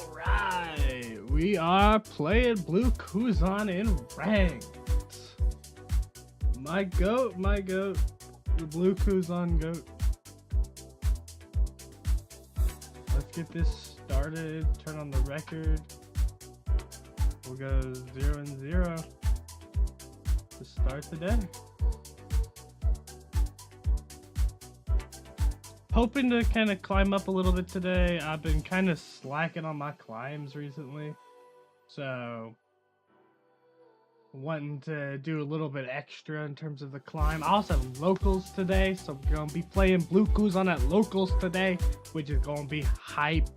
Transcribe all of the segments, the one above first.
Alright. We are playing Blue KUZAN in ranked. My goat. The Blue KUZAN goat. Let's get this started. Turn on the record. We'll go 0-0 to start the day. Hoping to kind of climb up a little bit today. I've been kind of slacking on my climbs recently, so wanting to do a little bit extra in terms of the climb. I also have locals today, so we're gonna be playing Blue KUZAN at locals today, which is gonna be hype.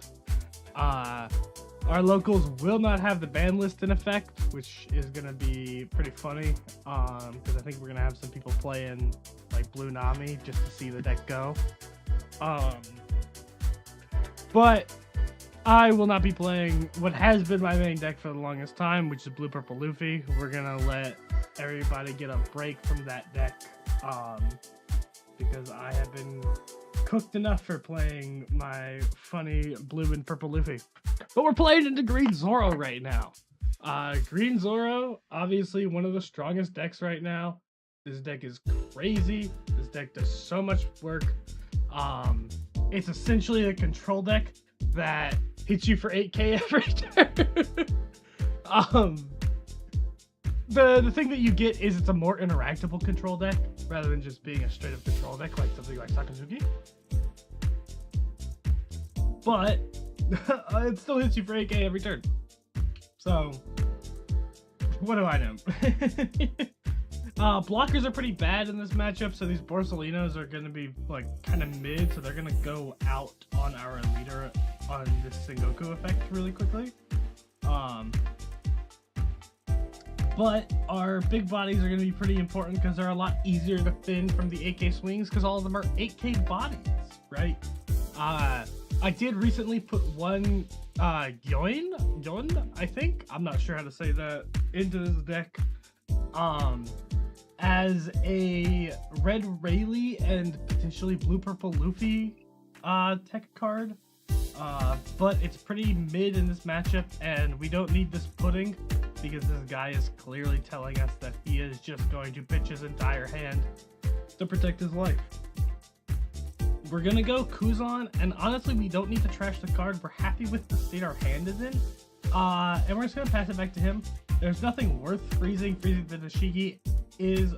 Our locals will not have the ban list in effect, which is gonna be pretty funny, because I think we're gonna have some people playing like Blue Nami just to see the deck go. But I will not be playing what has been my main deck for the longest time, which is Blue Purple Luffy. We're gonna let everybody get a break from that deck, because I have been cooked enough for playing my funny Blue and Purple Luffy. But we're playing into Green Zoro right now. Green Zoro, obviously one of the strongest decks right now. This deck is crazy. This deck does so much work. It's essentially a control deck that hits you for 8k every turn. The thing that you get is it's a more interactable control deck rather than just being a straight up control deck like something like Sakazuki. But it still hits you for 8k every turn. So what do I know? Blockers are pretty bad in this matchup, so these Borsalinos are going to be like kind of mid, so they're going to go out on our leader on this Sengoku effect really quickly. But our big bodies are going to be pretty important because they're a lot easier to defend from the 8k swings because all of them are 8k bodies, right? I did recently put one Yoin, I think, I'm not sure how to say that, into this deck. As a red Rayleigh and potentially Blue Purple Luffy tech card, but it's pretty mid in this matchup, and we don't need this pudding because this guy is clearly telling us that he is just going to pitch his entire hand to protect his life. We're gonna go KUZAN, and honestly, we don't need to trash the card. We're happy with the state our hand is in, and we're just gonna pass it back to him. There's nothing worth freezing. Freezing the Nishiki isn't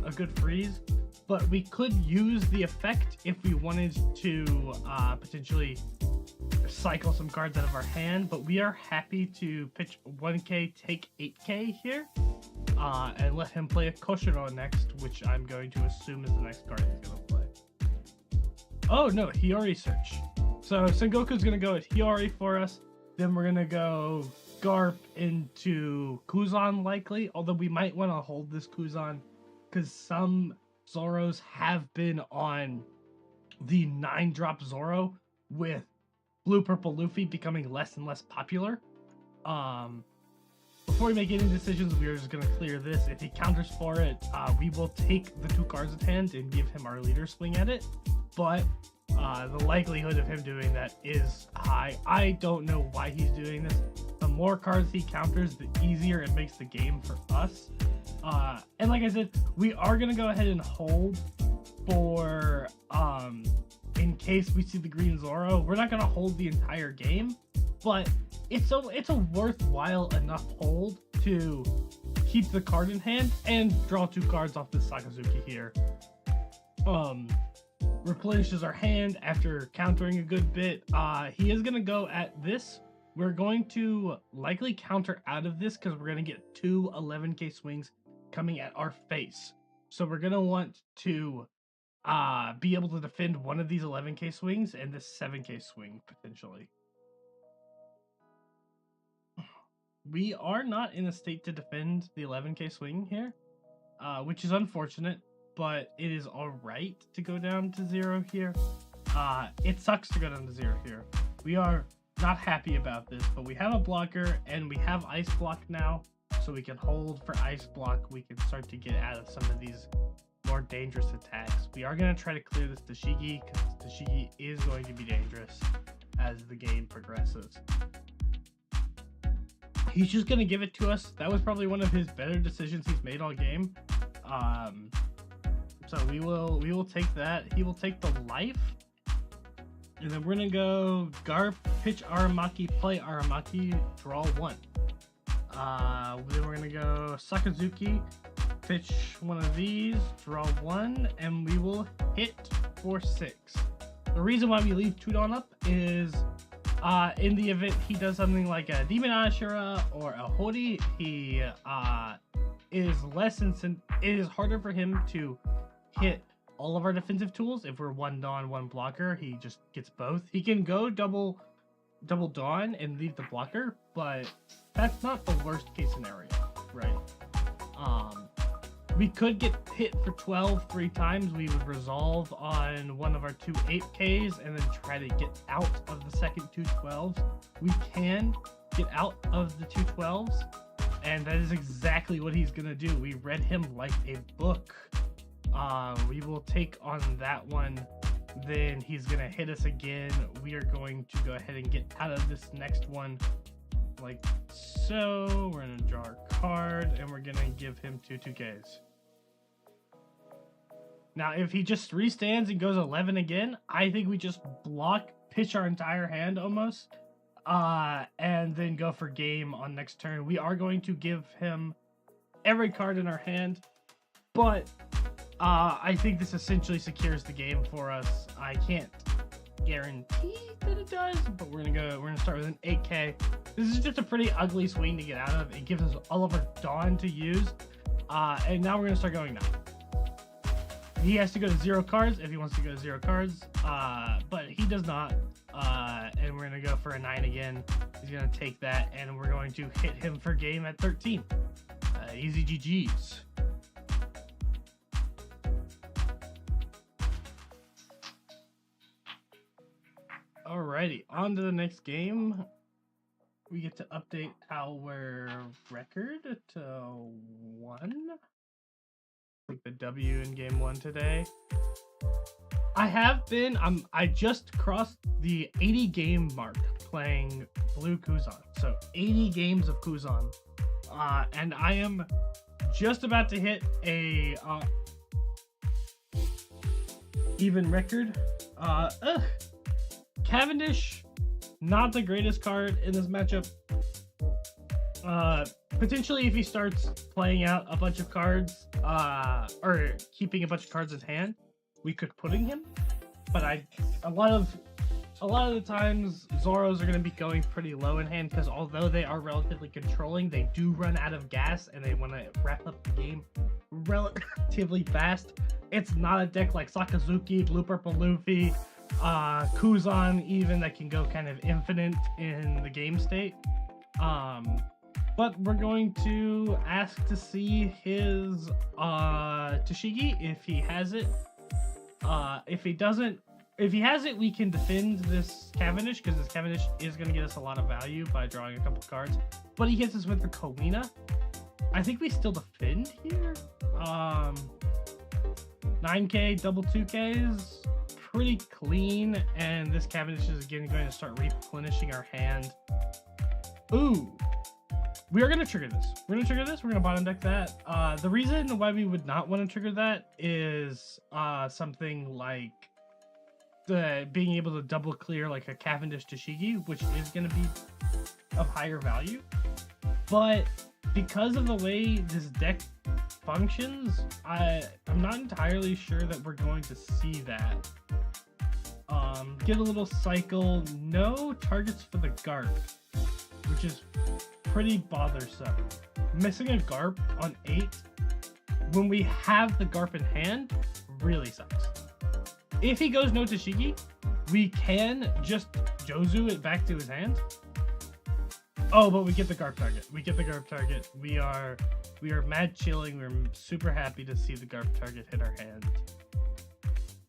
a good freeze, but we could use the effect if we wanted to potentially cycle some cards out of our hand. But we are happy to pitch 1k, take 8k here, and let him play a Koshiro next, which I'm going to assume is the next card he's gonna play. Oh no, Hiyori Search. So Sengoku's gonna go at Hiyori for us. Then we're gonna go Garp into KUZAN likely, although we might want to hold this KUZAN because some Zoros have been on the 9-drop Zoro with Blue Purple Luffy becoming less and less popular. Before we make any decisions, we are just going to clear this. If he counters for it, we will take the 2 cards in hand and give him our leader swing at it, but the likelihood of him doing that is high. I don't know why he's doing this. The more cards he counters, the easier it makes the game for us. And like I said, we are going to go ahead and hold for in case we see the green Zoro. We're not going to hold the entire game, but it's a worthwhile enough hold to keep the card in hand and draw 2 cards off this Sakazuki here. Replenishes our hand after countering a good bit. He is going to go at this. We're going to likely counter out of this because we're going to get 2 11k swings coming at our face. So we're going to want to be able to defend one of these 11k swings and this 7k swing potentially. we are not in a state to defend the 11k swing here, which is unfortunate, but it is alright to go down to 0 here. It sucks to go down to 0 here. We are not happy about this, but we have a blocker and we have ice block now, so we can hold for ice block. We can start to get out of some of these more dangerous attacks. We are going to try to clear this Tashigi, because Tashigi is going to be dangerous as the game progresses. He's just going to give it to us. That was probably one of his better decisions he's made all game. So we will take that. He will take the life. And then we're going to go Garp, pitch Aramaki, play Aramaki, draw 1. Then we're going to go Sakazuki, pitch one of these, draw 1, and we will hit for 6. The reason why we leave Tudon up is in the event he does something like a Demon Ashura or a Hori, he it is harder for him to hit all of our defensive tools. If we're 1 Dawn, 1 blocker, he just gets both. He can go double Dawn and leave the blocker, but that's not the worst case scenario, right? We could get hit for 12 3 times. We would resolve on one of our 2 8Ks and then try to get out of the second 2 12s. We can get out of the 2 12s, and that is exactly what he's gonna do. We read him like a book. We will take on that one. Then he's gonna hit us again. We are going to go ahead and get out of this next one like so. We're gonna draw our card and we're gonna give him 2 2Ks. Now, if he just restands and goes 11 again, I think we just block, pitch our entire hand almost, and then go for game on next turn. We are going to give him every card in our hand, but I think this essentially secures the game for us. I can't guarantee that it does, but we're gonna start with an 8K. This is just a pretty ugly swing to get out of. It gives us all of our Dawn to use, and now we're gonna start going 9. He has to go to 0 cards if he wants to go to 0 cards, but he does not, and we're gonna go for a 9 again. He's gonna take that, and we're going to hit him for game at 13. Easy GG's. Alrighty, on to the next game. We get to update our record to 1. Like the W in game 1 today. I just crossed the 80 game mark playing Blue KUZAN. So 80 games of KUZAN. And I am just about to hit a even record. Cavendish, not the greatest card in this matchup. Potentially if he starts playing out a bunch of cards, or keeping a bunch of cards in hand, we could putting him. But a lot of the times Zoros are going to be going pretty low in hand, because although they are relatively controlling, they do run out of gas and they want to wrap up the game relatively fast. It's not a deck like Sakazuki, Blue Purple Luffy, KUZAN even, that can go kind of infinite in the game state. But we're going to ask to see his Tashigi if he has it. If he has it, we can defend this Cavendish, because this Cavendish is going to get us a lot of value by drawing a couple cards. But he hits us with the Kowina. I think we still defend here. 9K, double 2Ks, pretty clean. And this Cavendish is again going to start replenishing our hand. Ooh. We are going to trigger this. We're going to bottom deck that. The reason why we would not want to trigger that is something like being able to double clear like a Cavendish Tashigi, which is going to be of higher value. But because of the way this deck functions, I'm not entirely sure that we're going to see that. Get a little cycle. No targets for the Garp, which is pretty bothersome. Missing a Garp on 8 when we have the Garp in hand really sucks. If he goes no Tashigi, we can just Jozu it back to his hand. Oh, but we get the Garp target. We get the Garp target. We are mad chilling. We're super happy to see the Garp target hit our hand.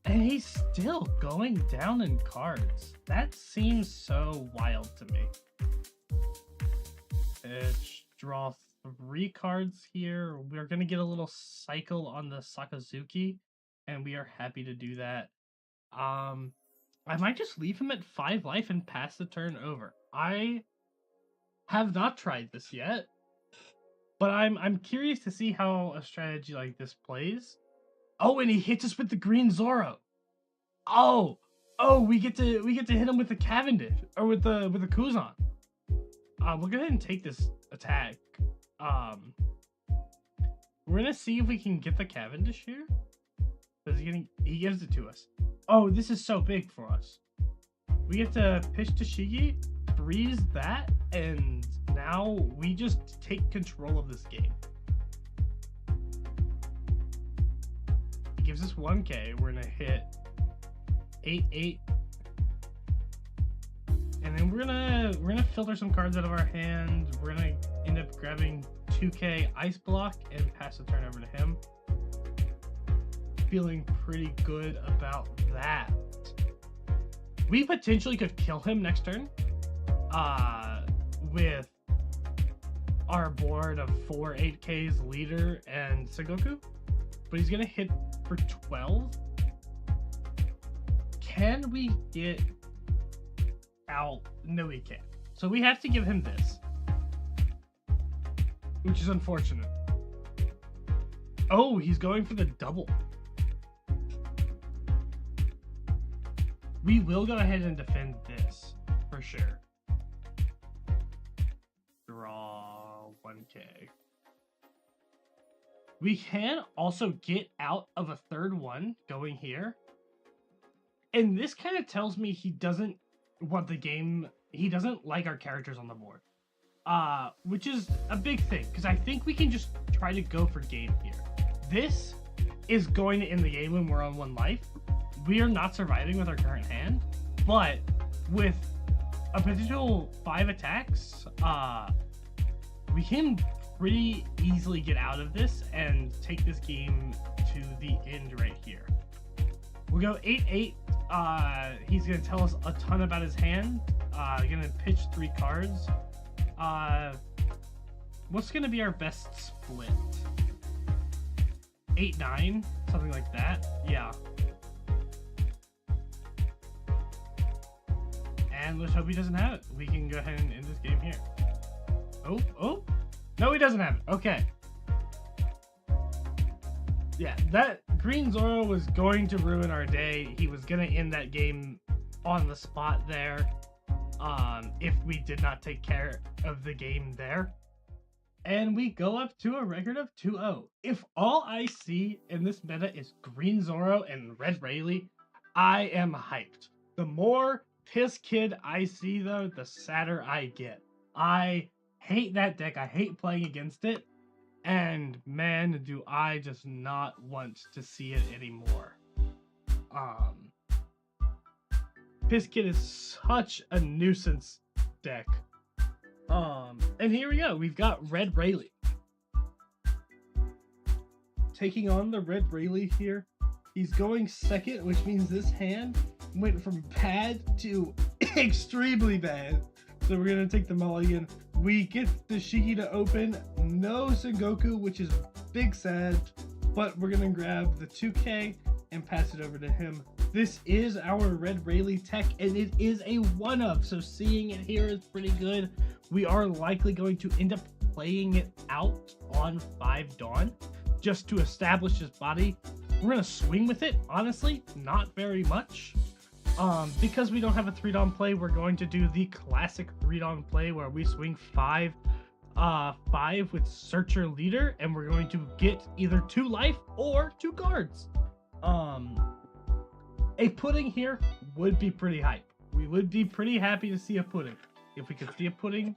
And he's still going down in cards. That seems so wild to me. Draw 3 cards here. We're going to get a little cycle on the Sakazuki, and we are happy to do that. I might just leave him at 5 life and pass the turn over. I have not tried this yet, but I'm curious to see how a strategy like this plays. Oh, and he hits us with the green Zoro. Oh, we get to hit him with the Cavendish or with the KUZAN. We'll go ahead and take this attack. We're gonna see if we can get the Cavendish here. He gives it to us. Oh, this is so big for us. We get to pitch to Shigi, freeze that, and now we just take control of this game. He gives us 1k. We're gonna hit 8-8. And then we're gonna filter some cards out of our hand. We're gonna end up grabbing 2k Ice Block and pass the turn over to him. Feeling pretty good about that. We potentially could kill him next turn. With our board of 4 8Ks leader and Sengoku. But he's gonna hit for 12. Can we get out? No, we can't. So we have to give him this, which is unfortunate. Oh, he's going for the double. We will go ahead and defend this for sure. Draw 1k. We can also get out of a third one going here. And this kind of tells me he doesn't want the game. He doesn't like our characters on the board. Which is a big thing, because I think we can just try to go for game here. This is going to end the game when we're on 1 life. We are not surviving with our current hand, but with a potential 5 attacks, we can pretty easily get out of this and take this game to the end right here. We'll go 8-8. He's going to tell us a ton about his hand. Going to pitch 3 cards. What's going to be our best split? 8-9? Something like that? Yeah. And let's hope he doesn't have it. We can go ahead and end this game here. Oh. No, he doesn't have it. Okay. Yeah, that green Zoro was going to ruin our day. He was going to end that game on the spot there. If we did not take care of the game there. And we go up to a record of 2-0. If all I see in this meta is green Zoro and red Rayleigh, I am hyped. The more Piss Kid I see, though, the sadder I get. I hate that deck. I hate playing against it. And man, do I just not want to see it anymore. Piss Kid is such a nuisance deck. And here we go. We've got red Rayleigh. Taking on the red Rayleigh here. He's going second, which means this hand went from bad to extremely bad. So we're going to take the mulligan. We get the Shigi to open. No Sengoku, which is big sad. But we're going to grab the 2k and pass it over to him. This is our red Rayleigh tech, and it is a 1-of. So seeing it here is pretty good. We are likely going to end up playing it out on 5 Dawn just to establish his body. We're going to swing with it, honestly, not very much. Because we don't have a 3 Dawn play, we're going to do the classic 3 Dawn play where we swing 5 with Searcher Leader, and we're going to get either 2 life or 2 cards. A pudding here would be pretty hype. We would be pretty happy to see a pudding. If we could see a pudding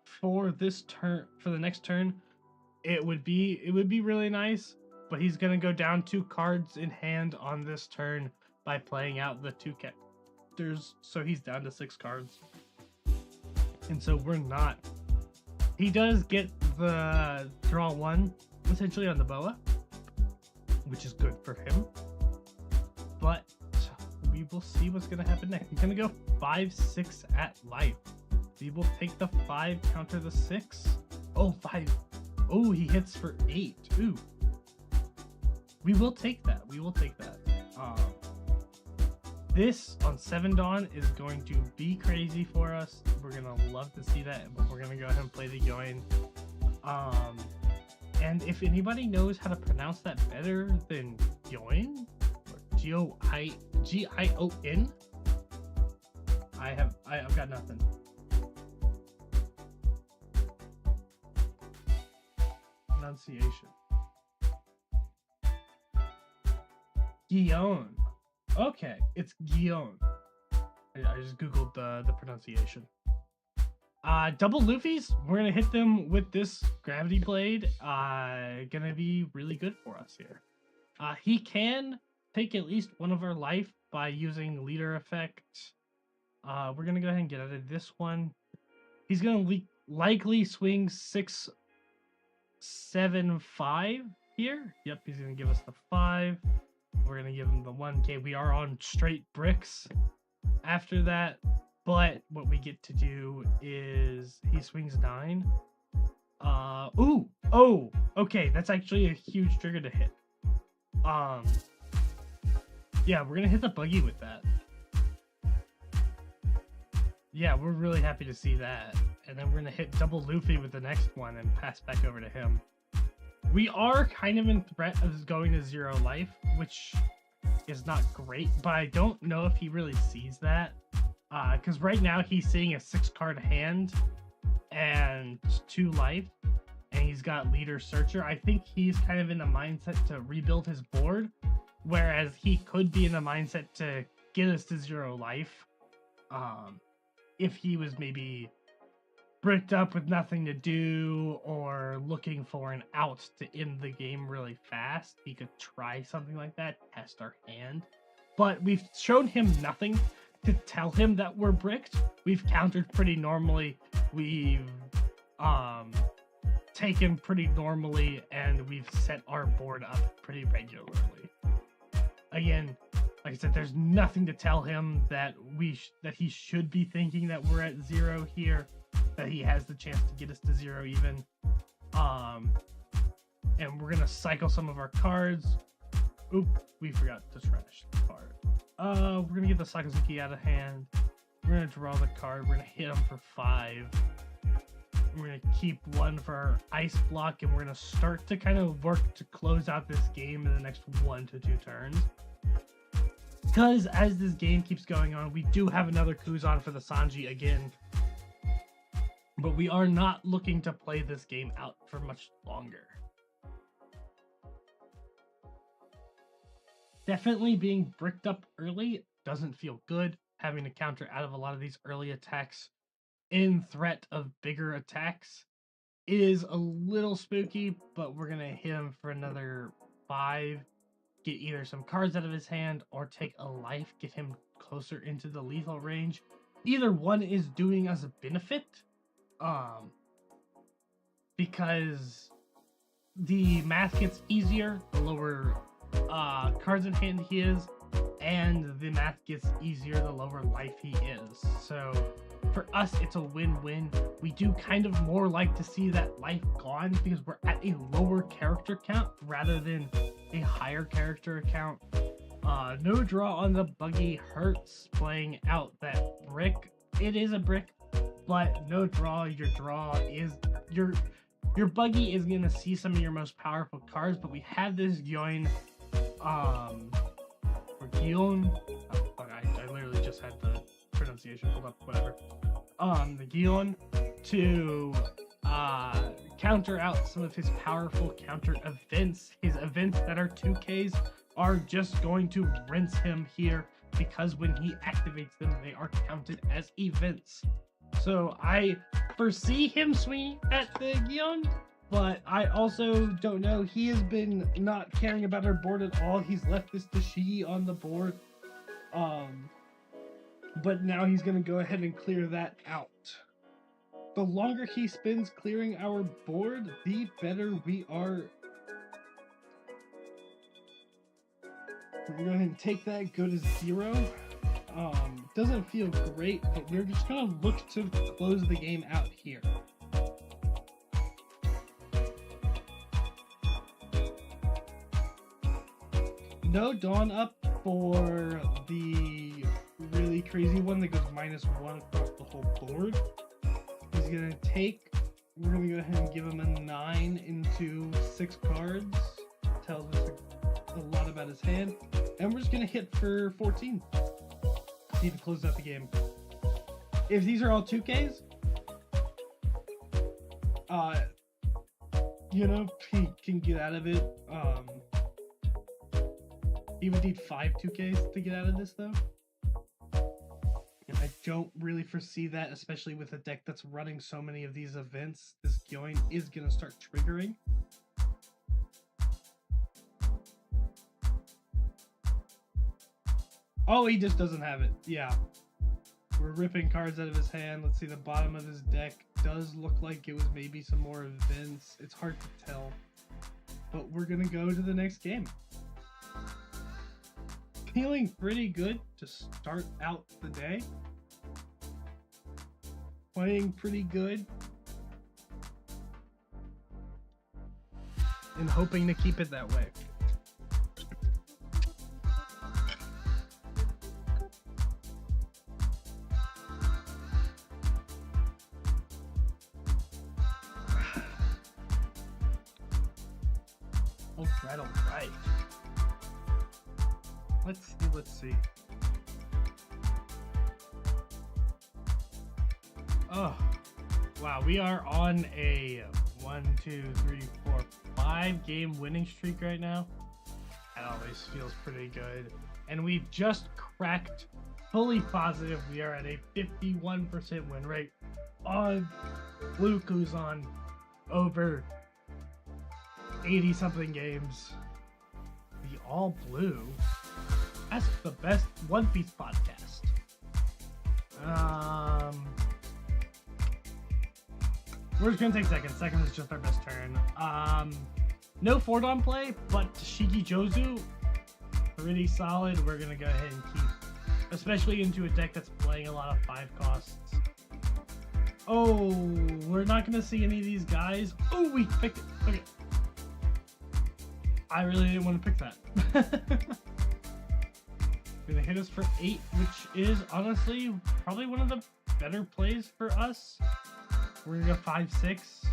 for this turn, for the next turn, it would be really nice. But he's gonna go down 2 cards in hand on this turn by playing out the 2 characters, so he's down to 6 cards. And so we're not He does get the draw 1 essentially on the boa, which is good for him. But we will see what's going to happen next. He's going to go 5-6 at life. We will take the 5, counter the 6. Oh, 5. Oh, he hits for 8. Ooh. We will take that. We will take that. This on 7 Dawn is going to be crazy for us. We're going to love to see that, but we're going to go ahead and play the Gyoin. And if anybody knows how to pronounce that better than Gyoin, or Gion, I've got nothing. Pronunciation. Gyoin. Okay, it's Gyoin. I just googled the pronunciation. Double Luffy's, we're gonna hit them with this gravity blade. Gonna be really good for us here. He can take at least one of our life by using leader effect. We're gonna go ahead and get out of this one. He's gonna likely swing 6, 7, 5 here. Yep, he's gonna give us the 5. We're gonna give him the 1K. We are on straight bricks after that, but what we get to do is he swings 9. Oh, okay, that's actually a huge trigger to hit. Yeah, we're gonna hit the buggy with that. Yeah, we're really happy to see that. And then we're gonna hit double Luffy with the next one and pass back over to him. We are kind of in threat of going to 0 life, which is not great, but I don't know if he really sees that. Because right now he's seeing a 6-card hand and 2 life, and he's got leader searcher. I think he's kind of in the mindset to rebuild his board, whereas he could be in the mindset to get us to 0 life. If he was maybe bricked up with nothing to do or looking for an out to end the game really fast, he could try something like that, test our hand. But we've shown him nothing to tell him that we're bricked. We've countered pretty normally. We've taken pretty normally, and we've set our board up pretty regularly. Again, like I said, there's nothing to tell him that he should be thinking that we're at 0 here, that he has the chance to get us to 0 even. And we're gonna cycle some of our cards. Oop, we forgot to trash the card. We're gonna get the Sakazuki out of hand. We're gonna draw the card. We're gonna hit him for 5. We're gonna keep 1 for our ice block, and we're gonna start to kind of work to close out this game in the next 1 to 2 turns. Because as this game keeps going on, we do have another KUZAN for the Sanji again. But we are not looking to play this game out for much longer. Definitely being bricked up early doesn't feel good. Having to counter out of a lot of these early attacks in threat of bigger attacks is a little spooky, but we're going to hit him for another 5. Get either some cards out of his hand or take a life, get him closer into the lethal range. Either one is doing us a benefit. Because the math gets easier the lower cards in hand he is, and the math gets easier the lower life he is. So for us, it's a win-win. We do kind of more like to see that life gone because we're at a lower character count rather than a higher character count. No draw on the buggy hurts playing out that brick. It is a brick, but no draw. Your draw is your buggy is gonna see some of your most powerful cards, but we have this Gyoin, or Gyoin. Oh, fuck, I literally just had the pronunciation pulled up. Whatever. The Gyoin to counter out some of his powerful counter events. His events that are 2Ks are just going to rinse him here because when he activates them, they are counted as events. So I foresee him swinging at the Gyoin, but I also don't know. He has been not caring about our board at all. He's left this Dashi on the board. But now he's going to go ahead and clear that out. The longer he spends clearing our board, the better we are. We're going to go ahead and take that, go to 0. Doesn't feel great, but we're just going to look to close the game out here. No Dawn up for the really crazy one that goes -1 across the whole board. He's going to take, we're going to go ahead and give him a 9 into 6 cards. Tells us a lot about his hand. And we're just going to hit for 14. Need to close out the game. If these are all 2Ks, you know, he can get out of it. He would need 5 2Ks to get out of this, though. And I don't really foresee that, especially with a deck that's running so many of these events. This Gyoin is going to start triggering. Oh, he just doesn't have it. Yeah. We're ripping cards out of his hand. Let's see, the bottom of his deck does look like it was maybe some more events. It's hard to tell. But we're going to go to the next game. Feeling pretty good to start out the day. Playing pretty good. And hoping to keep it that way. All right. Let's see. Oh, wow. We are on a 1, 2, 3, 4, 5 game winning streak right now. That always feels pretty good. And we've just cracked fully positive. We are at a 51% win rate on Blue KUZAN over 80 something games. The all blue. That's the best One Piece podcast. We're just gonna take seconds. Seconds is just our best turn. No 4-Dawn play, but Shiki Jozu, pretty solid. We're gonna go ahead and keep, especially into a deck that's playing a lot of 5 costs. Oh, we're not gonna see any of these guys. Oh, we picked it. Okay. I really didn't want to pick that. Gonna hit us for 8, which is honestly probably one of the better plays for us. We're gonna go 5, 6.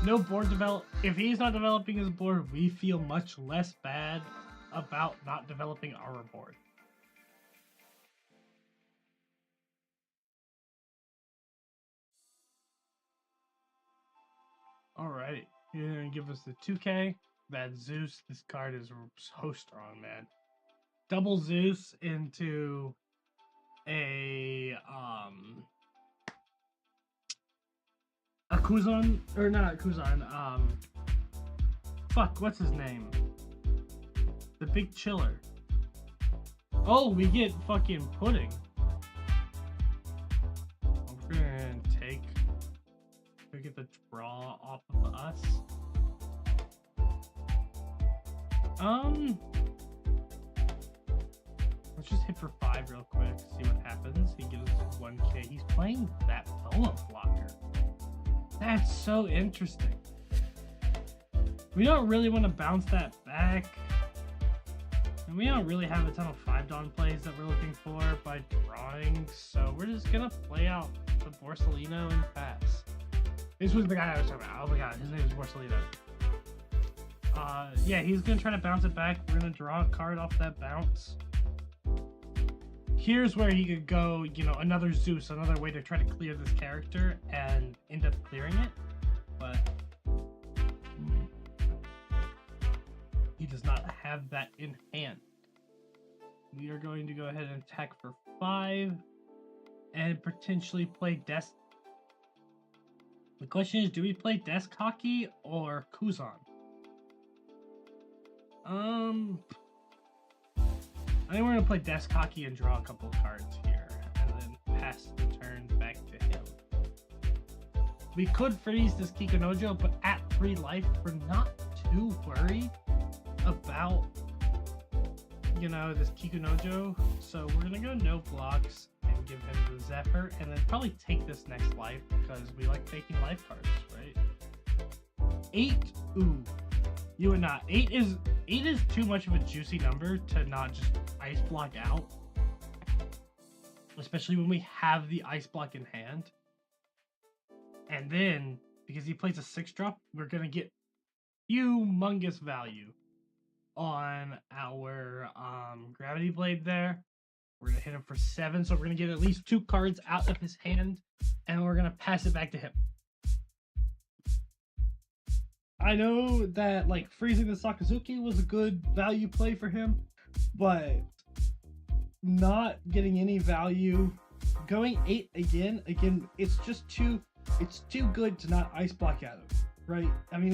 No board develop. If he's not developing his board, we feel much less bad about not developing our board. Alright. You're gonna give us the 2K. That Zeus, this card is so strong, man. Double Zeus into a KUZAN, or not KUZAN, fuck, what's his name? The big chiller. Oh, we get fucking pudding. We're gonna take, we get the draw off of us. Let's just hit for 5 real quick, see what happens. He gives us 1K. He's playing that Boa blocker. That's so interesting. We don't really want to bounce that back. And we don't really have a ton of 5-Dawn plays that we're looking for by drawing, so we're just gonna play out the Borsalino and pass. This was the guy I was talking about. Oh my god, his name is Borsalino. Yeah, he's gonna try to bounce it back. We're gonna draw a card off that bounce. Here's where he could go, you know, another Zeus, another way to try to clear this character and end up clearing it, but he does not have that in hand. We are going to go ahead and attack for 5 and potentially play Desk. The question is, do we play Desk Hockey or KUZAN? I think we're gonna play Desk Hockey and draw a couple of cards here, and then pass the turn back to him. We could freeze this Kikunojo, but at 3 life, we're not too worried about, you know, this Kikunojo. So we're gonna go no blocks and give him the Zephyr, and then probably take this next life because we like taking life cards, right? 8, ooh, you would not. 8 is too much of a juicy number to not just ice block out, especially when we have the ice block in hand. And then, because he plays a 6-drop, we're going to get humongous value on our Gravity Blade there. We're going to hit him for 7, so we're going to get at least 2 cards out of his hand, and we're going to pass it back to him. I know that, like, freezing the Sakazuki was a good value play for him, but not getting any value, going 8 again, it's just too good to not ice block at him, right? I mean,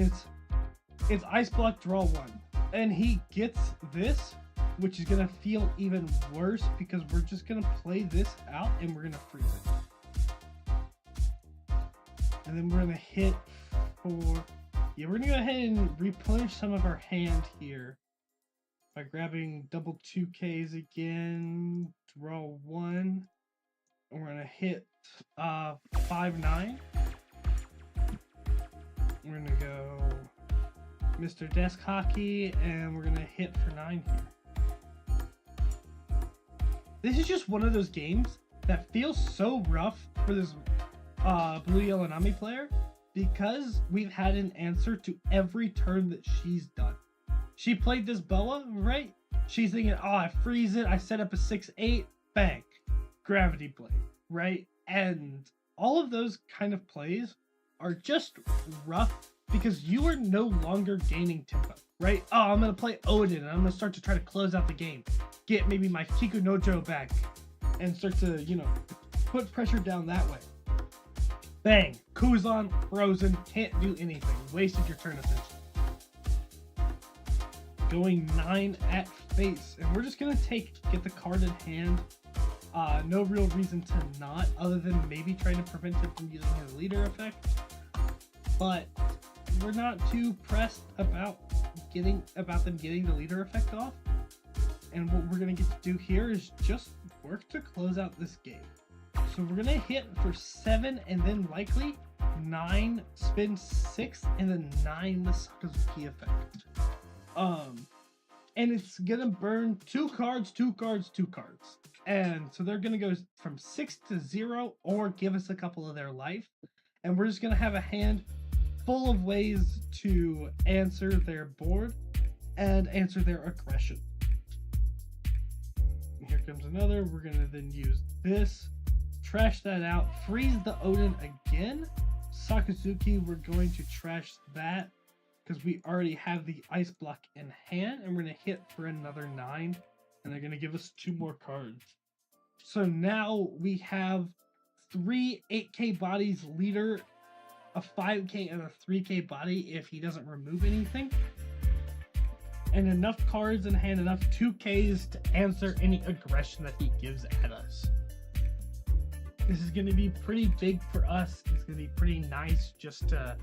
it's ice block, draw 1, and he gets this, which is gonna feel even worse because we're just gonna play this out and we're gonna freeze it, and then we're gonna hit for, yeah, we're gonna go ahead and replenish some of our hand here by grabbing double 2Ks again, draw 1, and we're gonna hit 5-9. We're gonna go Mr. Desk Hockey, and we're gonna hit for 9 here. This is just one of those games that feels so rough for this Blue Yellow Nami player because we've had an answer to every turn that she's done. She played this Boa, right? She's thinking, oh, I freeze it, I set up a 6-8, bang, Gravity Blade, right? And all of those kind of plays are just rough because you are no longer gaining tempo, right? Oh, I'm going to play Odin and I'm going to start to try to close out the game. Get maybe my Kikunojo back and start to, you know, put pressure down that way. Bang, KUZAN, frozen, can't do anything. Wasted your turn essentially. Going 9 at face, and we're just going to get the card in hand. No real reason to not, other than maybe trying to prevent him from using his leader effect. But we're not too pressed about them getting the leader effect off. And what we're gonna get to do here is just work to close out this game. So we're gonna hit for 7 and then likely 9, spin 6, and then 9 the Sakazuki effect. And it's gonna burn 2 cards, 2 cards, 2 cards. And so they're gonna go from 6 to 0 or give us a couple of their life. And we're just gonna have a hand full of ways to answer their board and answer their aggression. And here comes another. We're gonna then use this, trash that out, freeze the Odin again. Sakazuki, we're going to trash that because we already have the ice block in hand, and we're going to hit for another 9, and they're going to give us 2 more cards. So now we have 3 8K bodies leader, a 5K, and a 3K body if he doesn't remove anything, and enough cards in hand, enough 2Ks to answer any aggression that he gives at us. This is going to be pretty big for us. It's going to be pretty nice just to,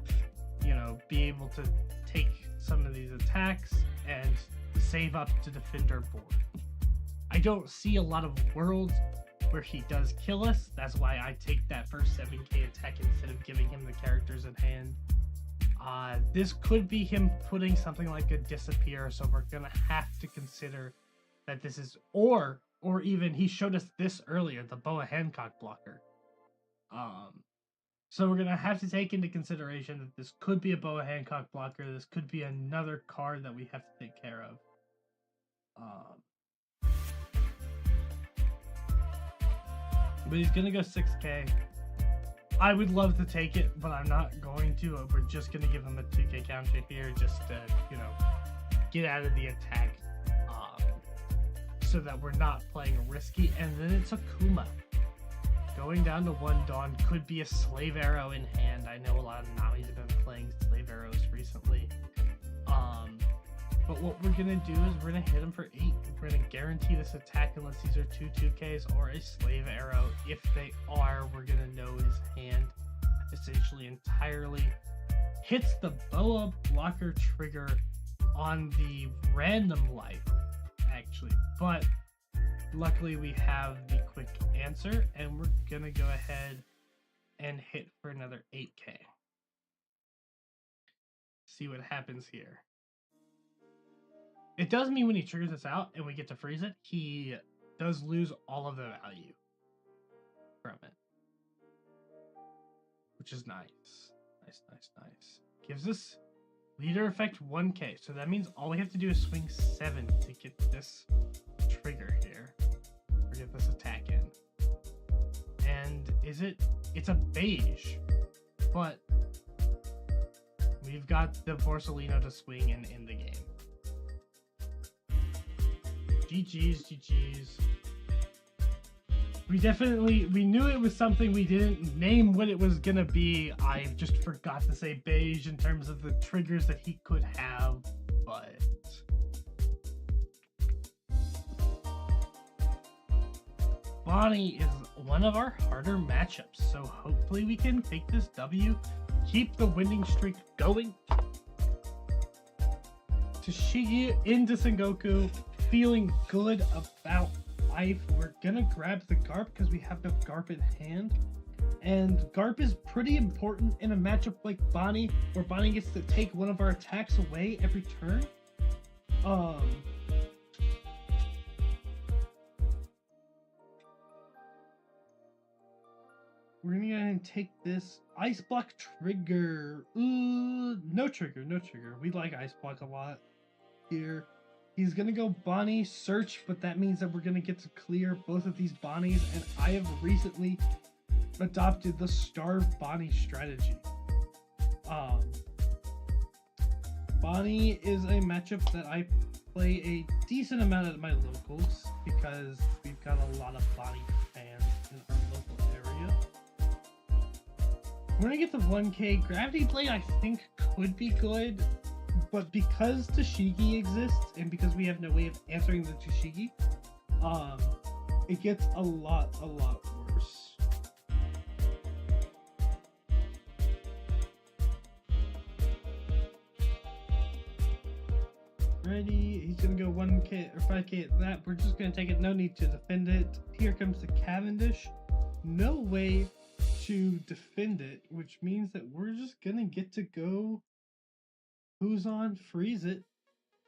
you know, be able to take some of these attacks and save up to defend our board. I don't see a lot of worlds where he does kill us. That's why I take that first 7K attack instead of giving him the characters in hand. This could be him putting something like a disappear, so we're gonna have to consider that this is, or even he showed us this earlier, the Boa Hancock blocker. So we're gonna have to take into consideration that this could be a Boa Hancock blocker. This could be another card that we have to take care of. But he's gonna go 6K. I would love to take it, but I'm not going to. We're just gonna give him a 2K counter here, just to, you know, get out of the attack, so that we're not playing risky. And then it's a Kuma. Going down to 1 Dawn could be a Slave Arrow in hand. I know a lot of Namis have been playing Slave Arrows recently. But what we're going to do is we're going to hit him for 8. We're going to guarantee this attack unless these are 2 2Ks or a Slave Arrow. If they are, we're going to know his hand essentially entirely. Hits the boa blocker trigger on the random life, actually. But luckily we have the quick answer, and we're gonna go ahead and hit for another 8k. See what happens here. It does mean when he triggers this out and we get to freeze it, he does lose all of the value from it, which is nice. Nice. Gives us leader effect 1k, so that means all we have to do is swing 7 to get this trigger here, or get this attack in. And it's a beige, but we've got the Borsalino to swing and end the game. GG's. We knew it was something. We didn't name what it was gonna be. I just forgot to say beige in terms of the triggers that he could have, but Bonnie is one of our harder matchups, so hopefully we can take this W, keep the winning streak going. Toshigi into Sengoku, feeling good about life. We're gonna grab the Garp because we have no Garp in hand, and Garp is pretty important in a matchup like Bonnie, where Bonnie gets to take one of our attacks away every turn. We're gonna go ahead and take this Ice Block trigger. No trigger. We like Ice Block a lot here. He's gonna go Bonnie search, but that means that we're gonna get to clear both of these Bonnies, and I have recently adopted the Starve Bonnie strategy. Bonnie is a matchup that I play a decent amount at my locals because we've got a lot of Bonnie fans in our local area. We're gonna get the 1k. Gravity Blade I think could be good, but because Toshigi exists and because we have no way of answering the Toshigi, it gets a lot worse. Ready? He's gonna go 1k or 5k at that. We're just gonna take it. No need to defend it. Here comes the Cavendish. No way to defend it, which means that we're just gonna get to go KUZAN, freeze it,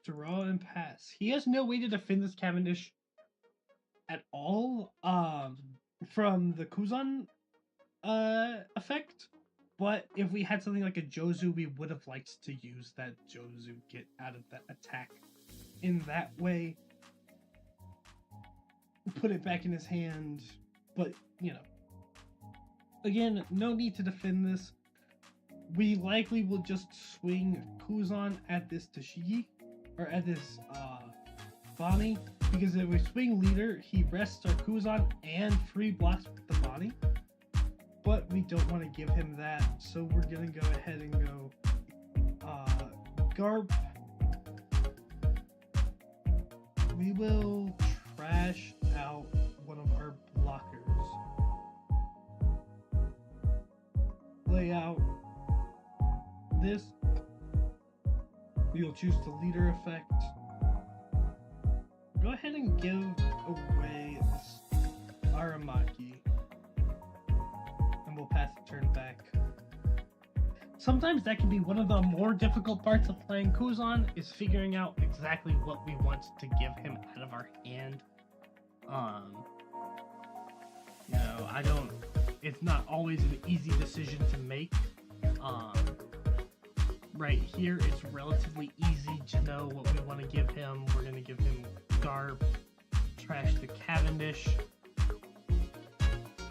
draw, and pass. He has no way to defend this Cavendish at all from the KUZAN effect, but if we had something like a Jozu, we would have liked to use that Jozu, get out of that attack in that way, put it back in his hand, but, you know, again, no need to defend this. We likely will just swing KUZAN at this Toshigi, or at this Bonnie, because if we swing leader, he rests our KUZAN and free blocks with the Bonnie. But we don't want to give him that, so we're gonna go ahead and go Garp. We will trash out one of our blockers. Lay out this. We will choose the leader effect. Go ahead and give away this Aramaki. And we'll pass the turn back. Sometimes that can be one of the more difficult parts of playing KUZAN, is figuring out exactly what we want to give him out of our hand. You know, it's not always an easy decision to make. Right here, it's relatively easy to know what we want to give him. We're going to give him Garp, trash the Cavendish.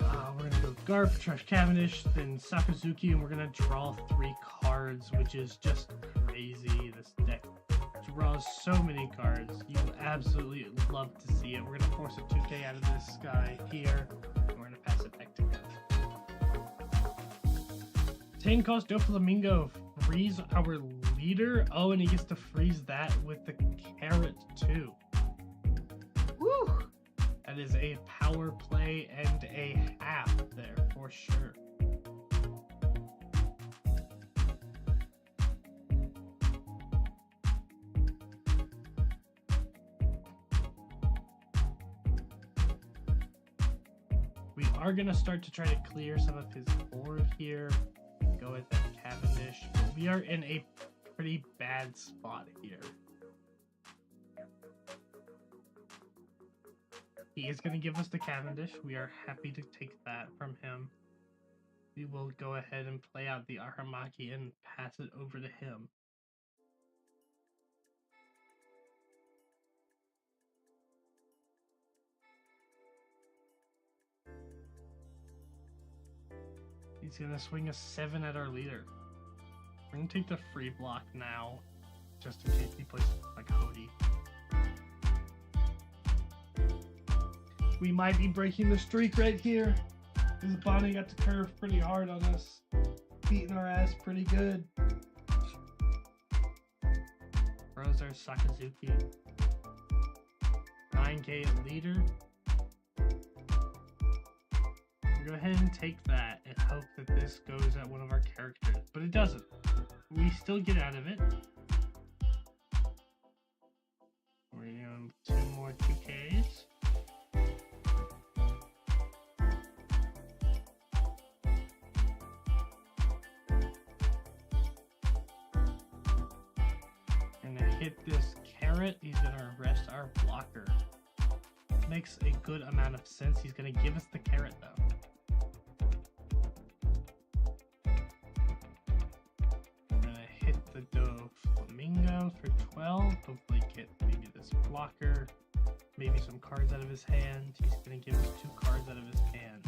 We're going to go Garp, trash Cavendish, then Sakazuki, and we're going to draw 3 cards, which is just crazy. This deck draws so many cards. You will absolutely love to see it. We're going to force a 2k out of this guy here, and we're going to pass it back to him. 10 cost Doflamingo, freeze our leader. Oh, and he gets to freeze that with the carrot too. Woo! That is a power play and a half there for sure. We are going to start to try to clear some of his board here. Go with that Cavendish. We are in a pretty bad spot here. He is going to give us the Cavendish. We are happy to take that from him. We will go ahead and play out the Aramaki and pass it over to him. He's going to swing a 7 at our leader. We're going to take the free block now, just in case he plays like Hody. We might be breaking the streak right here. This Bonnie got to curve pretty hard on us, beating our ass pretty good. Throws our Sakazuki. 9k at leader. We'll go ahead and take that and hope that this goes at one of our characters, but it doesn't. We still get out of it. We're doing 2 more 2Ks. Hit this carrot, he's gonna rest our blocker. Makes a good amount of sense. He's gonna give us the carrot though. We're gonna hit the Doflamingo for 12. Hopefully get maybe this blocker, maybe some cards out of his hand. He's gonna give us 2 cards out of his hand.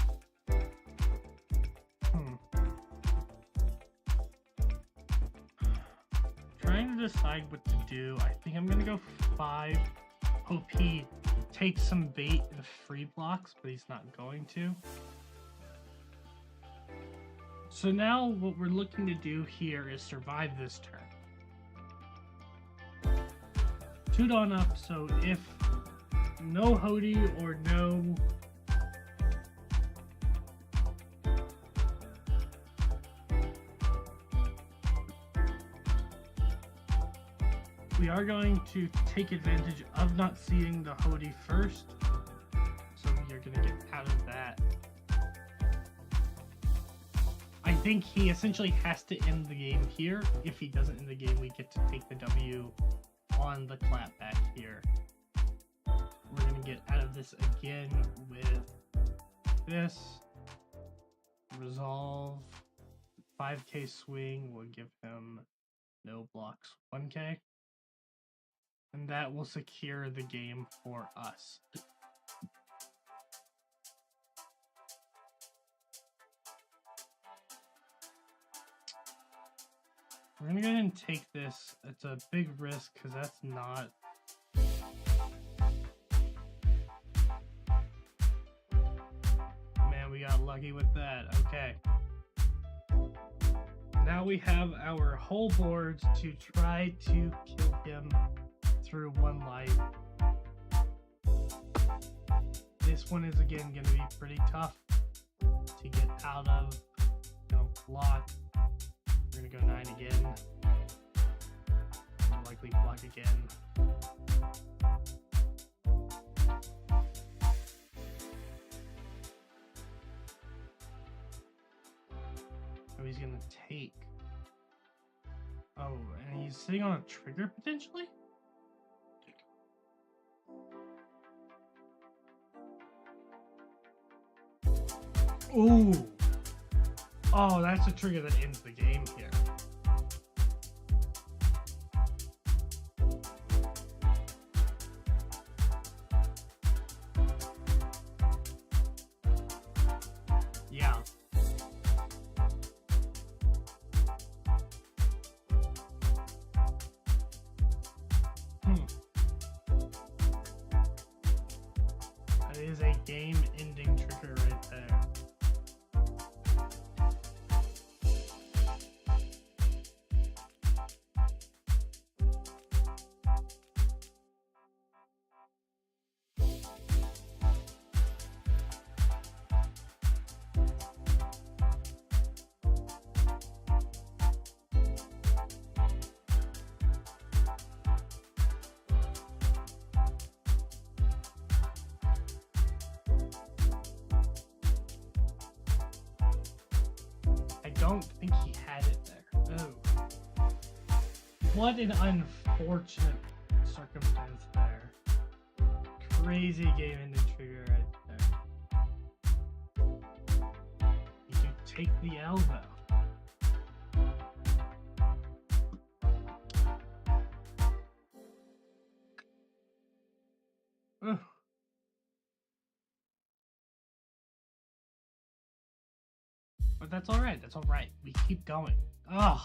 Trying to decide what to do. I think I'm gonna go 5. Hope he takes some bait and free blocks, but he's not going to. So now what we're looking to do here is survive this turn. 2 Dawn up, so if no Hody or no we are going to take advantage of not seeing the Hody first, so we are going to get out of that. I think he essentially has to end the game here. If he doesn't end the game, we get to take the W on the clapback here. We're going to get out of this again with this. Resolve. 5k swing will give him no blocks. 1k. And that will secure the game for us. We're gonna go ahead and take this. It's a big risk because that's not... Man, we got lucky with that. Okay. Now we have our whole board to try to kill him through 1 life. This one is again going to be pretty tough to get out of. Gonna block. We're going to go 9 again. We'll likely block again. Oh, he's going to take. Oh, and he's sitting on a trigger potentially? Ooh. Oh, that's a trigger that ends the game here. Yeah. That is a game-ending trigger right there. don't think he had it there. Oh. What an unfortunate circumstance there. Crazy game ending trigger right there. You do take the L though. Ugh. But that's alright, that's alright. We keep going. Ugh.